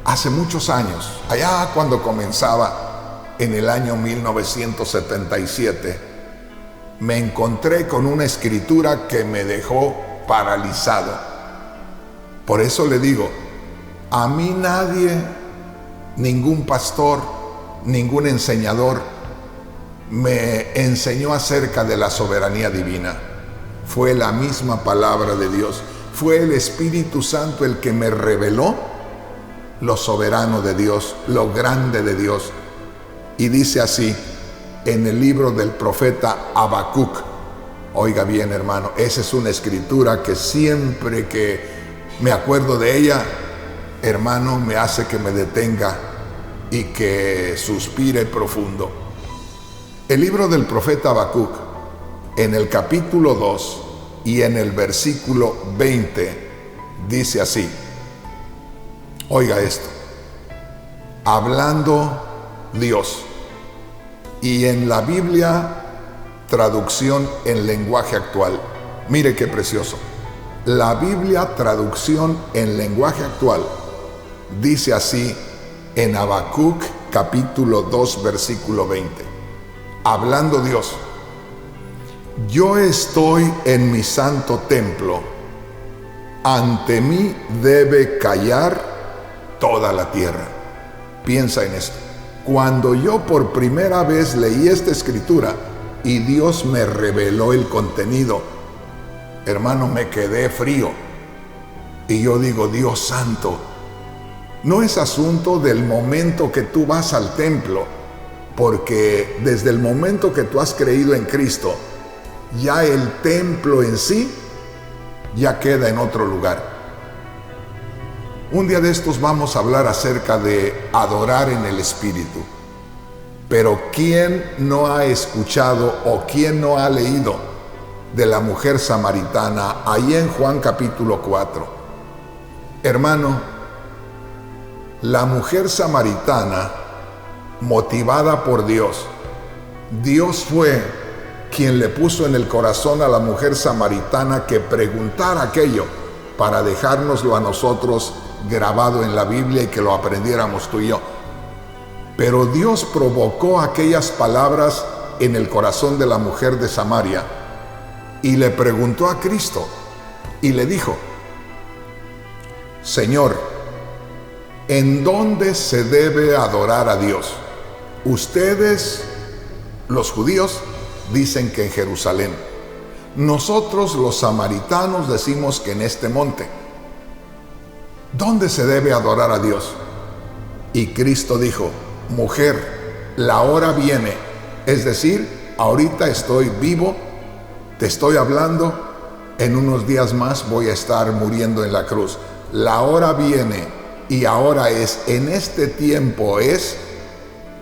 Hace muchos años, allá cuando comenzaba en el año 1977, me encontré con una escritura que me dejó paralizado. Por eso le digo, a mí nadie, ningún pastor, ningún enseñador me enseñó acerca de la soberanía divina. Fue la misma palabra de Dios, fue el Espíritu Santo el que me reveló lo soberano de Dios, lo grande de Dios. Y dice así en el libro del profeta Habacuc. Oiga bien, hermano, esa es una escritura que siempre que me acuerdo de ella, hermano, me hace que me detenga y que suspire profundo. El libro del profeta Habacuc, en el capítulo 2 y en el versículo 20, dice así. Oiga esto, hablando Dios, y en la Biblia, traducción en lenguaje actual. Mire qué precioso. La Biblia, traducción en lenguaje actual, dice así en Habacuc capítulo 2 versículo 20. Hablando Dios, yo estoy en mi santo templo, ante mí debe callar toda la tierra. Piensa en esto. Cuando yo por primera vez leí esta escritura y Dios me reveló el contenido, hermano, me quedé frío. Y yo digo, Dios santo, no es asunto del momento que tú vas al templo, porque desde el momento que tú has creído en Cristo, ya el templo en sí ya queda en otro lugar. Un día de estos vamos a hablar acerca de adorar en el Espíritu. Pero ¿quién no ha escuchado o quién no ha leído de la mujer samaritana ahí en Juan capítulo 4? Hermano, la mujer samaritana, motivada por Dios, Dios fue quien le puso en el corazón a la mujer samaritana que preguntara aquello para dejárnoslo a nosotros grabado en la Biblia y que lo aprendiéramos tú y yo. Pero Dios provocó aquellas palabras en el corazón de la mujer de Samaria y le preguntó a Cristo y le dijo: Señor, ¿en dónde se debe adorar a Dios? Ustedes, los judíos, dicen que en Jerusalén. Nosotros, los samaritanos, decimos que en este monte. ¿Dónde se debe adorar a Dios? Y Cristo dijo: mujer, la hora viene, es decir, ahorita estoy vivo, te estoy hablando, en unos días más voy a estar muriendo en la cruz. La hora viene y ahora es, en este tiempo es,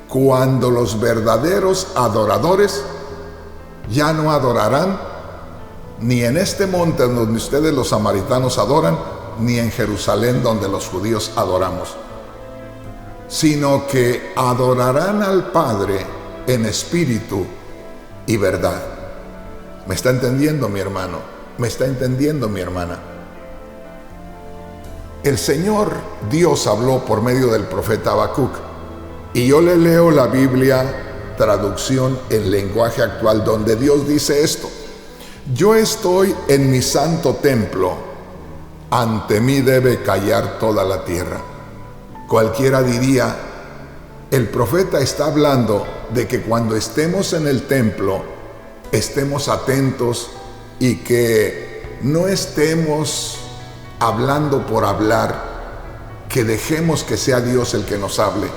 cuando los verdaderos adoradores ya no adorarán ni en este monte donde ustedes los samaritanos adoran, ni en Jerusalén donde los judíos adoramos, sino que adorarán al Padre en espíritu y verdad. ¿Me está entendiendo, mi hermano? ¿Me está entendiendo, mi hermana? El Señor Dios habló por medio del profeta Habacuc, y yo le leo la Biblia, traducción en lenguaje actual, donde Dios dice esto: yo estoy en mi santo templo, ante mí debe callar toda la tierra. Cualquiera diría, el profeta está hablando de que cuando estemos en el templo, estemos atentos y que no estemos hablando por hablar, que dejemos que sea Dios el que nos hable.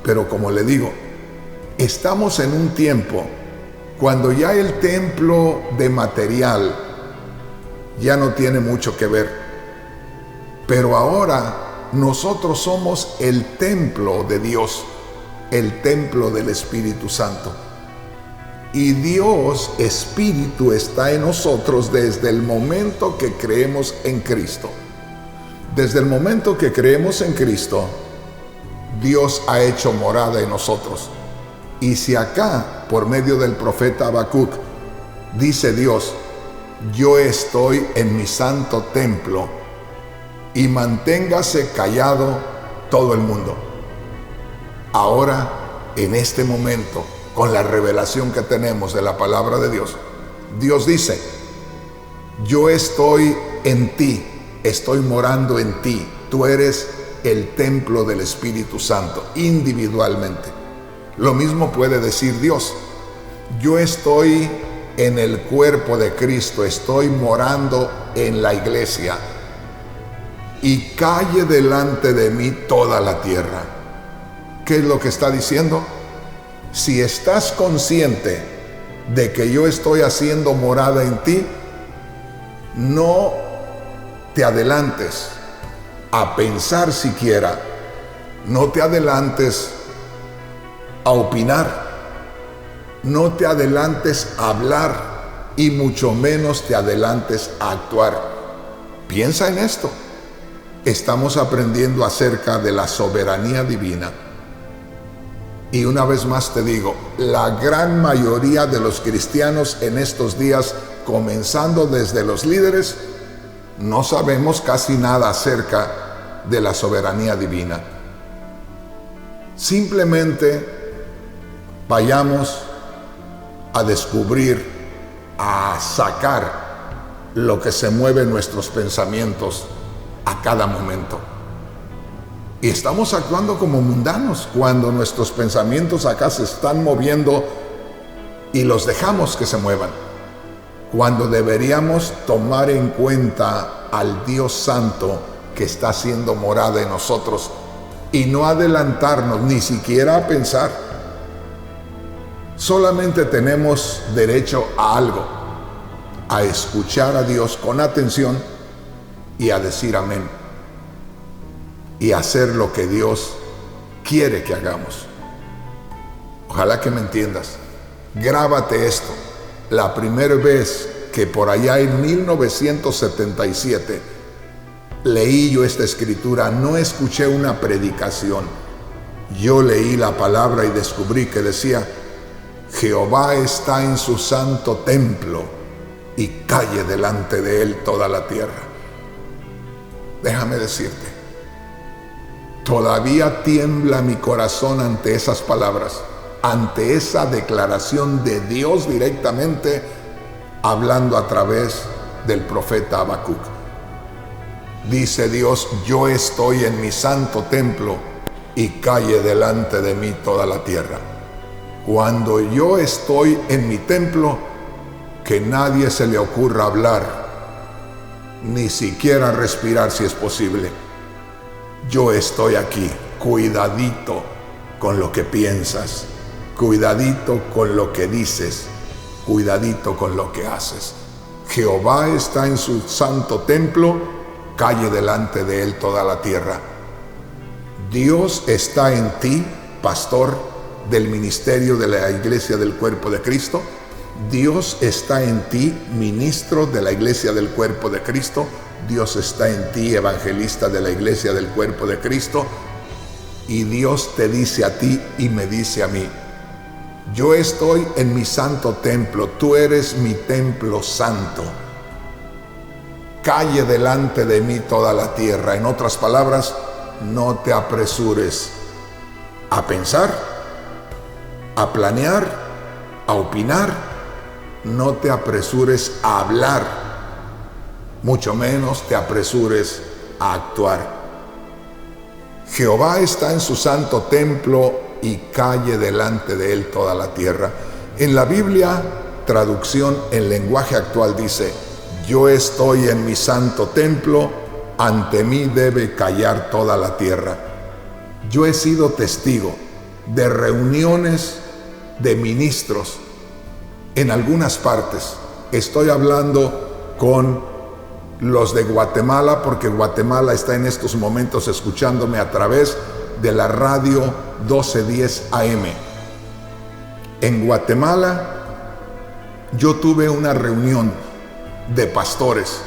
Pero como le digo, estamos en un tiempo cuando ya el templo de material ya no tiene mucho que ver. Pero ahora nosotros somos el templo de Dios, el templo del Espíritu Santo. Y Dios, Espíritu, está en nosotros desde el momento que creemos en Cristo. Desde el momento que creemos en Cristo, Dios ha hecho morada en nosotros. Y si acá, por medio del profeta Habacuc, Dice Dios, yo estoy en mi santo templo y manténgase callado todo el mundo. Ahora, en este momento, con la revelación que tenemos de la palabra de Dios, Dios dice, yo estoy en ti, estoy morando en ti, tú eres el templo del Espíritu Santo, individualmente. Lo mismo puede decir Dios, yo estoy en el cuerpo de Cristo, estoy morando en la iglesia, y calle delante de mí toda la tierra. ¿Qué es lo que está diciendo? Si estás consciente de que yo estoy haciendo morada en ti, no te adelantes a pensar siquiera, no te adelantes a opinar, no te adelantes a hablar y mucho menos te adelantes a actuar. Piensa en esto. Estamos aprendiendo acerca de la soberanía divina. Y una vez más te digo, la gran mayoría de los cristianos en estos días, comenzando desde los líderes, no sabemos casi nada acerca de la soberanía divina. Simplemente vayamos a descubrir, a sacar lo que se mueve en nuestros pensamientos a cada momento. Y estamos actuando como mundanos cuando nuestros pensamientos acá se están moviendo y los dejamos que se muevan, cuando deberíamos tomar en cuenta al Dios Santo que está haciendo morada en nosotros y no adelantarnos ni siquiera a pensar. Solamente tenemos derecho a algo, a escuchar a Dios con atención y a decir amén y hacer lo que Dios quiere que hagamos. Ojalá que me entiendas. Grábate esto. La primera vez que por allá en 1977 leí yo esta escritura, no escuché una predicación. Yo leí la palabra y descubrí que decía, Jehová está en su santo templo y calle delante de él toda la tierra. Déjame decirte, todavía tiembla mi corazón ante esas palabras, ante esa declaración de Dios directamente hablando a través del profeta Habacuc. Dice Dios, yo estoy en mi santo templo y calle delante de mí toda la tierra. Cuando yo estoy en mi templo, que nadie se le ocurra hablar, ni siquiera respirar si es posible. Yo estoy aquí, cuidadito con lo que piensas, cuidadito con lo que dices, cuidadito con lo que haces. Jehová está en su santo templo, calle delante de él toda la tierra. Dios está en ti, pastor del ministerio de la iglesia del cuerpo de Cristo. Dios está en ti, ministro de la iglesia del cuerpo de Cristo. Dios está en ti, evangelista de la iglesia del cuerpo de Cristo. Y Dios te dice a ti y me dice a mí, yo estoy en mi santo templo, tú eres mi templo santo. Calle delante de mí toda la tierra. En otras palabras, no te apresures a pensar, a planear, a opinar. No te apresures a hablar, mucho menos te apresures a actuar. Jehová está en su santo templo y calle delante de él toda la tierra. En la Biblia, traducción en lenguaje actual dice, yo estoy en mi santo templo, ante mí debe callar toda la tierra. Yo he sido testigo de reuniones de ministros en algunas partes. Estoy hablando con los de Guatemala, porque Guatemala está en estos momentos escuchándome a través de la radio 1210 AM. En Guatemala yo tuve una reunión de pastores.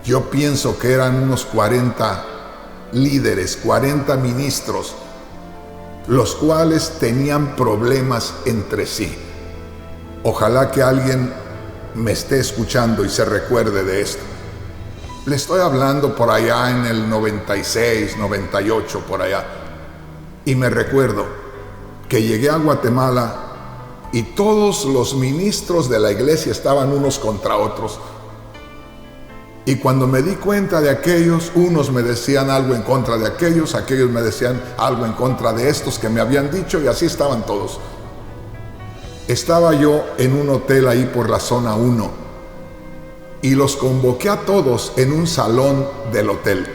Yo pienso que eran unos 40 líderes, 40 ministros, los cuales tenían problemas entre sí. Ojalá que alguien me esté escuchando y se recuerde de esto. Le estoy hablando por allá en el 96, 98, por allá. Y me recuerdo que llegué a Guatemala y todos los ministros de la iglesia estaban unos contra otros. Y cuando me di cuenta de aquellos, unos me decían algo en contra de aquellos me decían algo en contra de estos que me habían dicho, y así estaban todos. Estaba yo en un hotel ahí por la zona 1 y los convoqué a todos en un salón del hotel.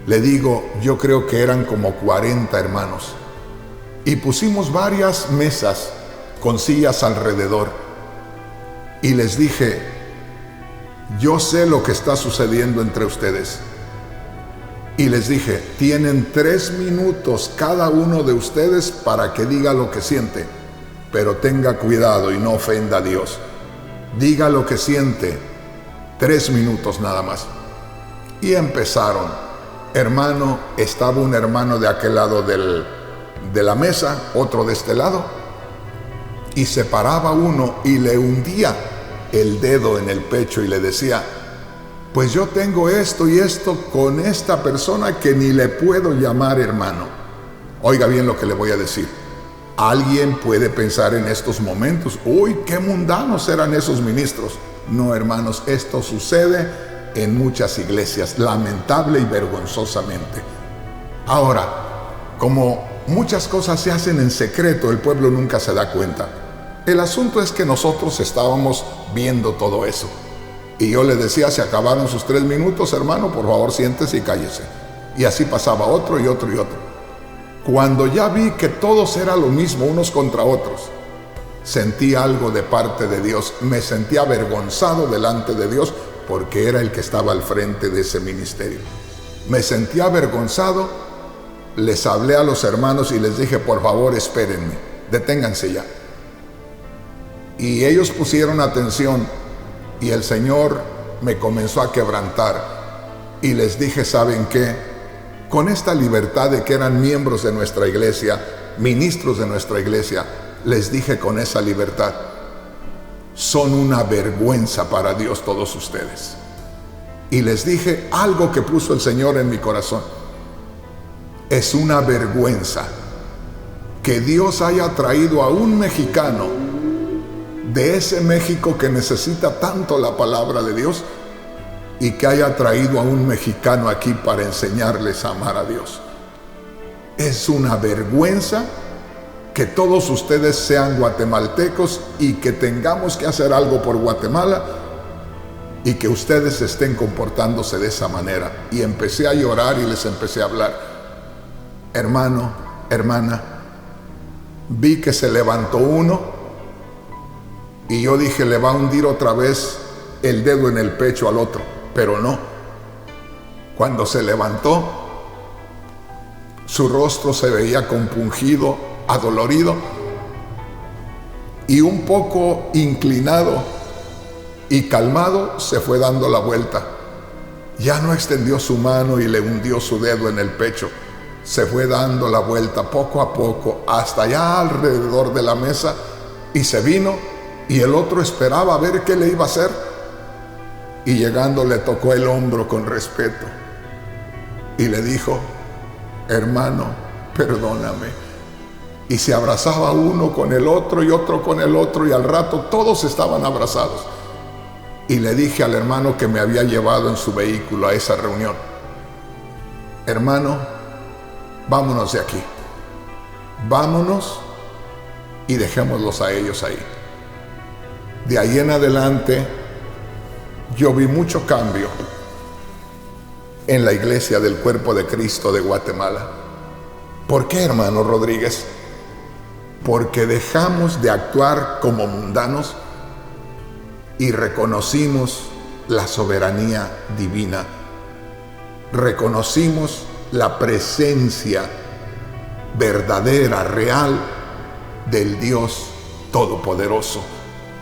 Le digo, yo creo que eran como 40 hermanos. Y pusimos varias mesas con sillas alrededor. Y les dije, yo sé lo que está sucediendo entre ustedes. Y les dije, tienen 3 minutos cada uno de ustedes para que diga lo que siente. Pero tenga cuidado y no ofenda a Dios. Diga lo que siente. 3 minutos nada más. Y empezaron. Hermano, estaba un hermano de aquel lado de la mesa, otro de este lado, y se paraba uno y le hundía el dedo en el pecho y le decía, pues yo tengo esto y esto con esta persona que ni le puedo llamar hermano. Oiga bien lo que le voy a decir. Alguien puede pensar en estos momentos, uy, qué mundanos eran esos ministros. No, hermanos, esto sucede en muchas iglesias, lamentable y vergonzosamente. Ahora, como muchas cosas se hacen en secreto, el pueblo nunca se da cuenta. El asunto es que nosotros estábamos viendo todo eso. Y yo le decía, se acabaron sus 3 minutos, hermano, por favor siéntese y cállese. Y así pasaba otro y otro y otro. Cuando ya vi que todos era lo mismo, unos contra otros, sentí algo de parte de Dios. Me sentí avergonzado delante de Dios porque era el que estaba al frente de ese ministerio. Me sentí avergonzado. Les hablé a los hermanos y les dije, por favor, espérenme, deténganse ya. Y ellos pusieron atención y el Señor me comenzó a quebrantar. Y les dije, ¿saben qué? Con esta libertad de que eran miembros de nuestra iglesia, ministros de nuestra iglesia, les dije con esa libertad, son una vergüenza para Dios todos ustedes. Y les dije algo que puso el Señor en mi corazón. Es una vergüenza que Dios haya traído a un mexicano de ese México que necesita tanto la palabra de Dios y que haya traído a un mexicano aquí para enseñarles a amar a Dios. Es una vergüenza que todos ustedes sean guatemaltecos y que tengamos que hacer algo por Guatemala y que ustedes estén comportándose de esa manera. Y empecé a llorar y les empecé a hablar. Hermano, hermana, vi que se levantó uno y yo dije, le va a hundir otra vez el dedo en el pecho al otro, pero no. Cuando se levantó, su rostro se veía compungido, adolorido y un poco inclinado y calmado, se fue dando la vuelta. Ya no extendió su mano y le hundió su dedo en el pecho. Se fue dando la vuelta poco a poco hasta allá alrededor de la mesa y se vino, y el otro esperaba a ver qué le iba a hacer, y llegando le tocó el hombro con respeto y le dijo, hermano, perdóname. Y se abrazaba uno con el otro y otro con el otro, y al rato todos estaban abrazados. Y le dije al hermano que me había llevado en su vehículo a esa reunión, hermano, vámonos de aquí, vámonos y dejémoslos a ellos ahí. De ahí en adelante yo vi mucho cambio en la iglesia del Cuerpo de Cristo de Guatemala. ¿Por qué, hermano Rodríguez? Porque dejamos de actuar como mundanos y reconocimos la soberanía divina. Reconocimos la presencia verdadera, real del Dios Todopoderoso.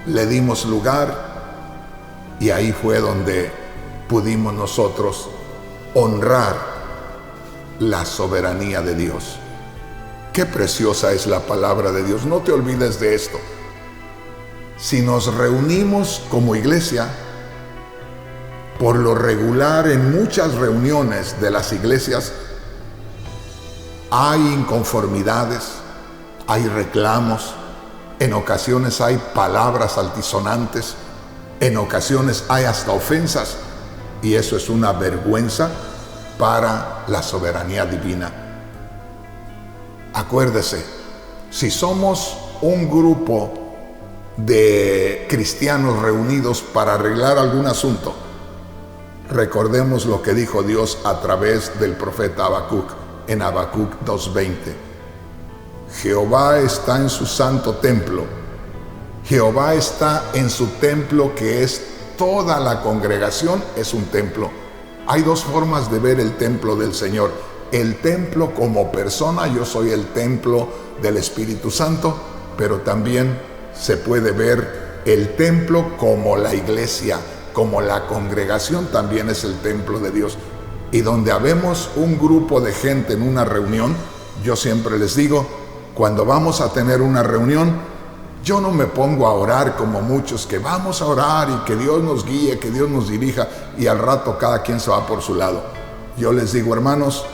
Le dimos lugar y ahí fue donde pudimos nosotros honrar la soberanía de Dios. Qué preciosa es la palabra de Dios. No te olvides de esto. Si nos reunimos como iglesia, por lo regular en muchas reuniones de las iglesias hay inconformidades, hay reclamos, en ocasiones hay palabras altisonantes, en ocasiones hay hasta ofensas, y eso es una vergüenza para la soberanía divina. Acuérdese, si somos un grupo de cristianos reunidos para arreglar algún asunto, recordemos lo que dijo Dios a través del profeta Habacuc en Habacuc 2:20. Jehová está en su santo templo. Jehová está en su templo, que es toda la congregación, es un templo. Hay dos formas de ver el templo del Señor. El templo como persona, yo soy el templo del Espíritu Santo, pero también se puede ver el templo como la iglesia, como la congregación también es el templo de Dios. Y donde habemos un grupo de gente en una reunión, yo siempre les digo, cuando vamos a tener una reunión, yo no me pongo a orar como muchos, que vamos a orar y que Dios nos guíe, que Dios nos dirija, y al rato cada quien se va por su lado. Yo les digo, hermanos,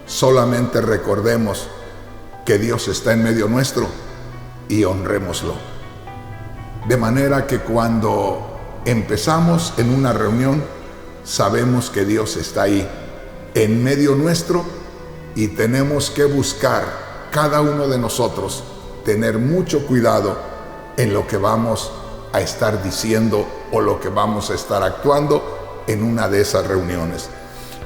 solamente recordemos que Dios está en medio nuestro y honrémoslo. De manera que cuando empezamos en una reunión, sabemos que Dios está ahí, en medio nuestro, y tenemos que buscar, cada uno de nosotros, tener mucho cuidado en lo que vamos a estar diciendo o lo que vamos a estar actuando en una de esas reuniones.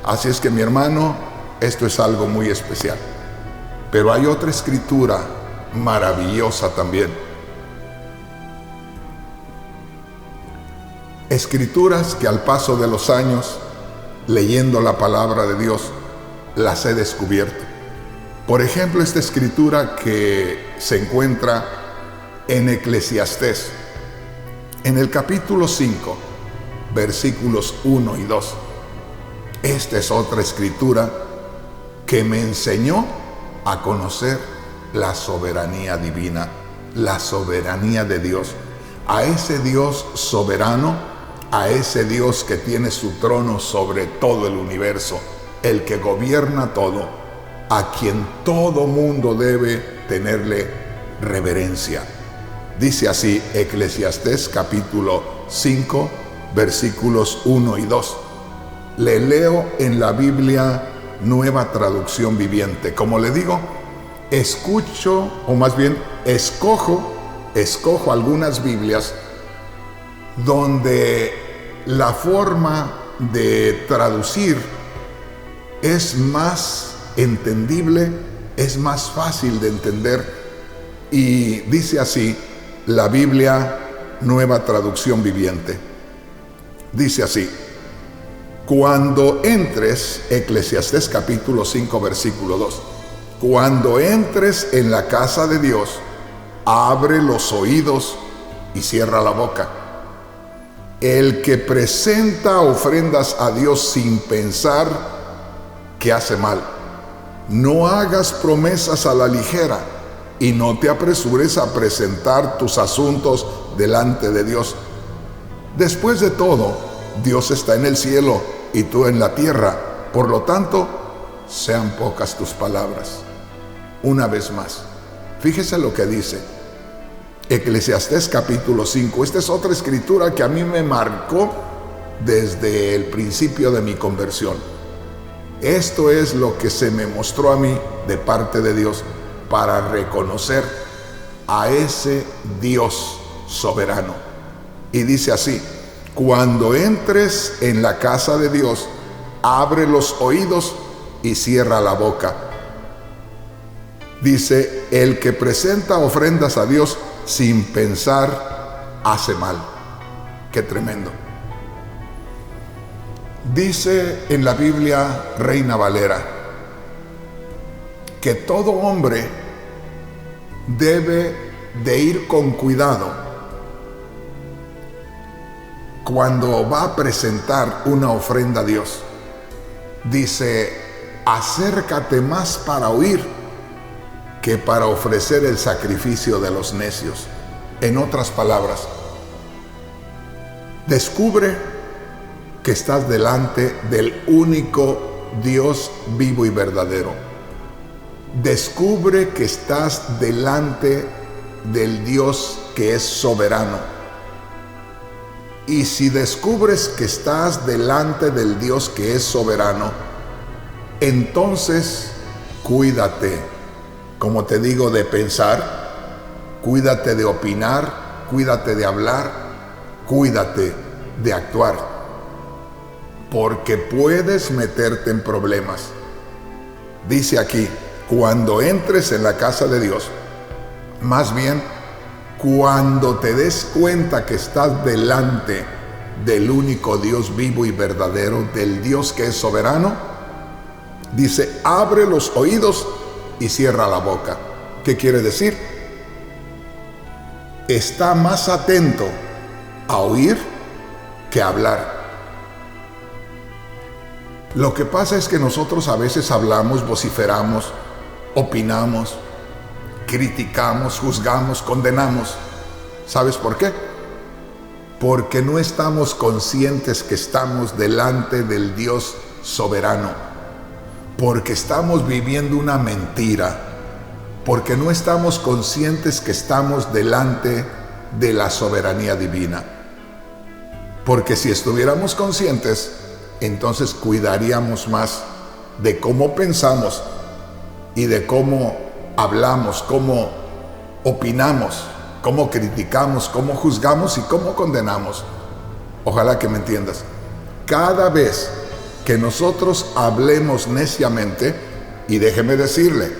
Así es que, mi hermano, esto es algo muy especial. Pero hay otra escritura maravillosa también. Escrituras que al paso de los años, leyendo la palabra de Dios, las he descubierto. Por ejemplo, esta escritura que se encuentra en Eclesiastés, en el capítulo 5, versículos 1 y 2. Esta es otra escritura que me enseñó a conocer la soberanía divina, la soberanía de Dios, a ese Dios soberano, a ese Dios que tiene su trono sobre todo el universo, el que gobierna todo, a quien todo mundo debe tenerle reverencia. Dice así Eclesiastés capítulo 5, versículos 1 y 2. Le leo en la Biblia Nueva Traducción Viviente. Como le digo, escucho, o más bien escojo algunas Biblias donde la forma de traducir es más entendible, es más fácil de entender, y dice así la Biblia Nueva Traducción Viviente. Dice así: cuando entres, Eclesiastés capítulo 5 versículo 2, cuando entres en la casa de Dios, abre los oídos y cierra la boca. El que presenta ofrendas a Dios sin pensar, que hace mal. No hagas promesas a la ligera y no te apresures a presentar tus asuntos delante de Dios. Después de todo, Dios está en el cielo y tú en la tierra. Por lo tanto, sean pocas tus palabras. Una vez más, fíjese lo que dice Eclesiastés capítulo 5. Esta es otra escritura que a mí me marcó desde el principio de mi conversión. Esto es lo que se me mostró a mí de parte de Dios para reconocer a ese Dios soberano. Y dice así: cuando entres en la casa de Dios, abre los oídos y cierra la boca. Dice, el que presenta ofrendas a Dios sin pensar, hace mal. Qué tremendo. Dice en la Biblia Reina Valera que todo hombre debe de ir con cuidado cuando va a presentar una ofrenda a Dios. Dice, acércate más para oír que para ofrecer el sacrificio de los necios. En otras palabras, descubre que estás delante del único Dios vivo y verdadero. Descubre que estás delante del Dios que es soberano. Y si descubres que estás delante del Dios que es soberano, entonces cuídate, como te digo, de pensar, cuídate de opinar, cuídate de hablar, cuídate de actuar, porque puedes meterte en problemas. Dice aquí, cuando entres en la casa de Dios, más bien, cuando te des cuenta que estás delante del único Dios vivo y verdadero, del Dios que es soberano, dice, abre los oídos y cierra la boca. ¿Qué quiere decir? Está más atento a oír que a hablar. Lo que pasa es que nosotros a veces hablamos, vociferamos, opinamos, criticamos, juzgamos, condenamos. ¿Sabes por qué? Porque no estamos conscientes que estamos delante del Dios soberano, porque estamos viviendo una mentira, porque no estamos conscientes que estamos delante de la soberanía divina. Porque si estuviéramos conscientes, entonces cuidaríamos más de cómo pensamos y de cómo hablamos, cómo opinamos, cómo criticamos, cómo juzgamos y cómo condenamos. Ojalá que me entiendas. Cada vez que nosotros hablemos neciamente, y déjeme decirle,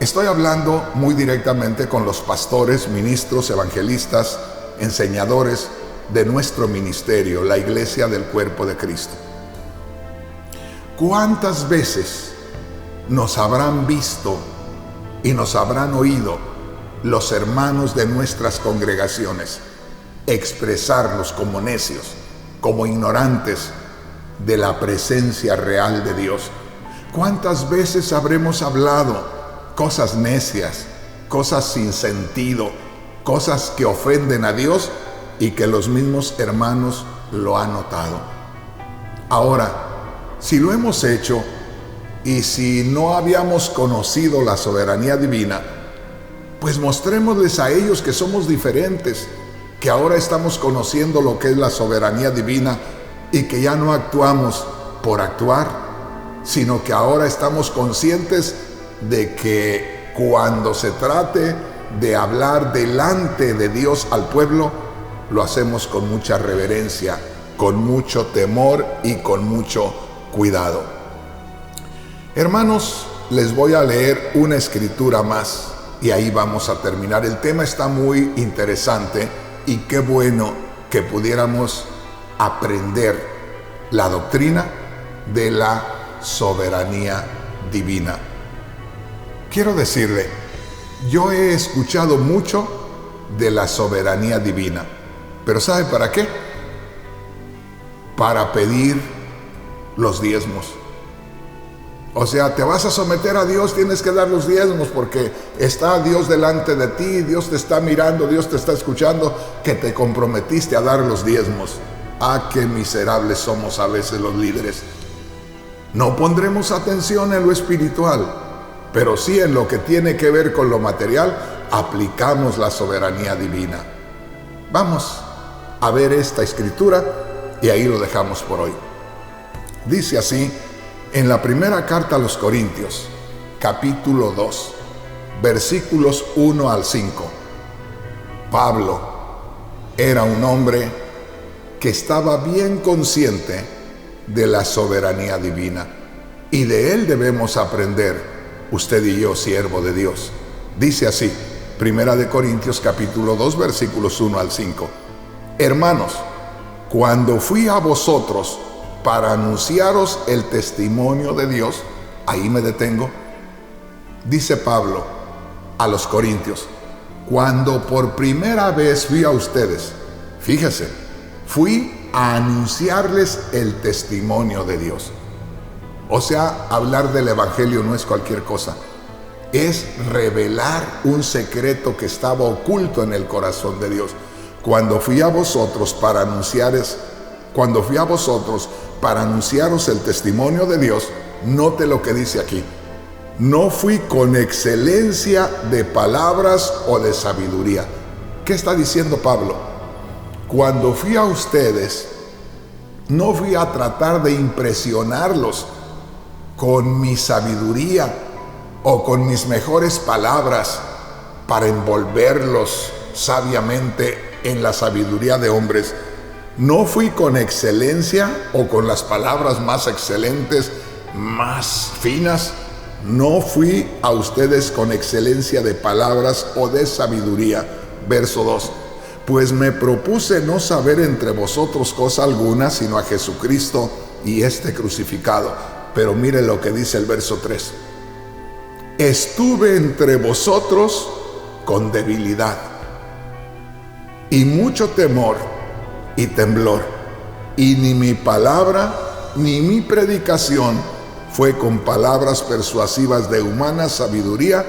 estoy hablando muy directamente con los pastores, ministros, evangelistas, enseñadores de nuestro ministerio, la iglesia del cuerpo de Cristo. ¿Cuántas veces nos habrán visto y nos habrán oído los hermanos de nuestras congregaciones expresarnos como necios, como ignorantes de la presencia real de Dios? ¿Cuántas veces habremos hablado cosas necias, cosas sin sentido, cosas que ofenden a Dios y que los mismos hermanos lo han notado? Ahora, si lo hemos hecho y si no habíamos conocido la soberanía divina, pues mostrémosles a ellos que somos diferentes, que ahora estamos conociendo lo que es la soberanía divina y que ya no actuamos por actuar, sino que ahora estamos conscientes de que cuando se trate de hablar delante de Dios al pueblo, lo hacemos con mucha reverencia, con mucho temor y con mucho cuidado. Hermanos, les voy a leer una escritura más y ahí vamos a terminar. El tema está muy interesante y qué bueno que pudiéramos aprender la doctrina de la soberanía divina. Quiero decirle, yo he escuchado mucho de la soberanía divina, pero ¿sabe para qué? Para pedir los diezmos. O sea, te vas a someter a Dios, tienes que dar los diezmos porque está Dios delante de ti, Dios te está mirando, Dios te está escuchando, que te comprometiste a dar los diezmos. Ah, qué miserables somos a veces los líderes. No pondremos atención en lo espiritual, pero sí en lo que tiene que ver con lo material, aplicamos la soberanía divina. Vamos a ver esta escritura y ahí lo dejamos por hoy. Dice así, en la primera carta a los Corintios, capítulo 2, versículos 1 al 5. Pablo era un hombre que estaba bien consciente de la soberanía divina y de él debemos aprender, usted y yo, siervo de Dios. Dice así, primera de Corintios capítulo 2, versículos 1 al 5. Hermanos, cuando fui a vosotros para anunciaros el testimonio de Dios, ahí me detengo, dice Pablo a los Corintios, cuando por primera vez fui a ustedes, fíjese, fui a anunciarles el testimonio de Dios. O sea, hablar del evangelio no es cualquier cosa. es revelar un secreto que estaba oculto en el corazón de Dios. Cuando fui a vosotros para anunciaros el testimonio de Dios, note lo que dice aquí. No fui con excelencia de palabras o de sabiduría. ¿Qué está diciendo Pablo? Cuando fui a ustedes, no fui a tratar de impresionarlos con mi sabiduría o con mis mejores palabras para envolverlos sabiamente en la sabiduría de hombres. No fui con excelencia o con las palabras más excelentes, más finas. No fui a ustedes con excelencia de palabras o de sabiduría. Verso 2. Pues me propuse no saber entre vosotros cosa alguna, sino a Jesucristo y este crucificado. Pero mire lo que dice el verso 3. Estuve entre vosotros con debilidad y mucho temor y temblor, y ni mi palabra ni mi predicación fue con palabras persuasivas de humana sabiduría,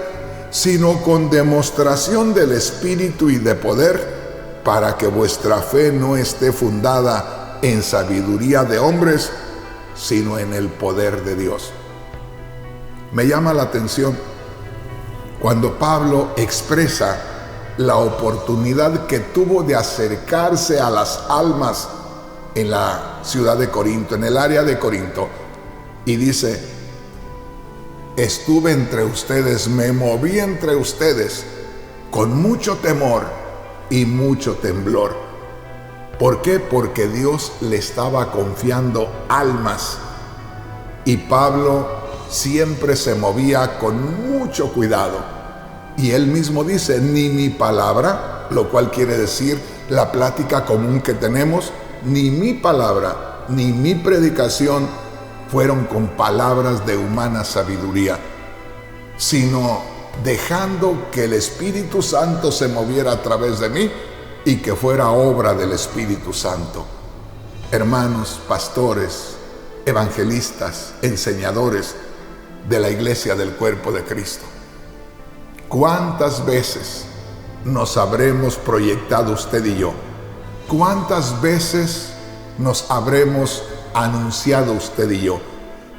sino con demostración del Espíritu y de poder, para que vuestra fe no esté fundada en sabiduría de hombres, sino en el poder de Dios. Me llama la atención cuando Pablo expresa la oportunidad que tuvo de acercarse a las almas en la ciudad de Corinto, en el área de Corinto, y dice: estuve entre ustedes, me moví entre ustedes con mucho temor y mucho temblor. ¿Por qué? Porque Dios le estaba confiando almas, y Pablo siempre se movía con mucho cuidado. Y él mismo dice: ni mi palabra, lo cual quiere decir la plática común que tenemos, ni mi palabra, ni mi predicación fueron con palabras de humana sabiduría, sino dejando que el Espíritu Santo se moviera a través de mí y que fuera obra del Espíritu Santo. Hermanos, pastores, evangelistas, enseñadores de la iglesia del cuerpo de Cristo, ¿cuántas veces nos habremos proyectado usted y yo? ¿Cuántas veces nos habremos anunciado usted y yo?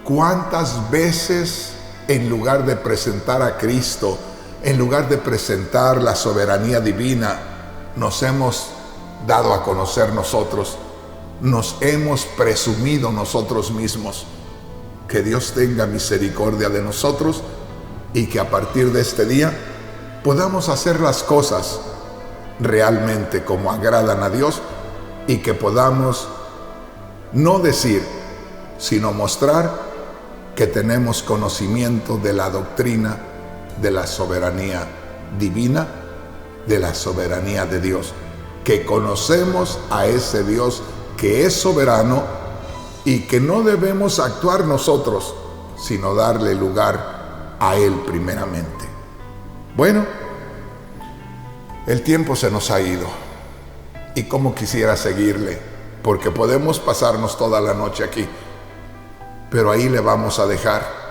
¿Cuántas veces, en lugar de presentar a Cristo, en lugar de presentar la soberanía divina, nos hemos dado a conocer nosotros, nos hemos presumido nosotros mismos? Que Dios tenga misericordia de nosotros y que a partir de este día podamos hacer las cosas realmente como agradan a Dios, y que podamos no decir, sino mostrar que tenemos conocimiento de la doctrina de la soberanía divina, de la soberanía de Dios, que conocemos a ese Dios que es soberano y que no debemos actuar nosotros, sino darle lugar a Él primeramente. Bueno, el tiempo se nos ha ido y como quisiera seguirle, porque podemos pasarnos toda la noche aquí, pero ahí le vamos a dejar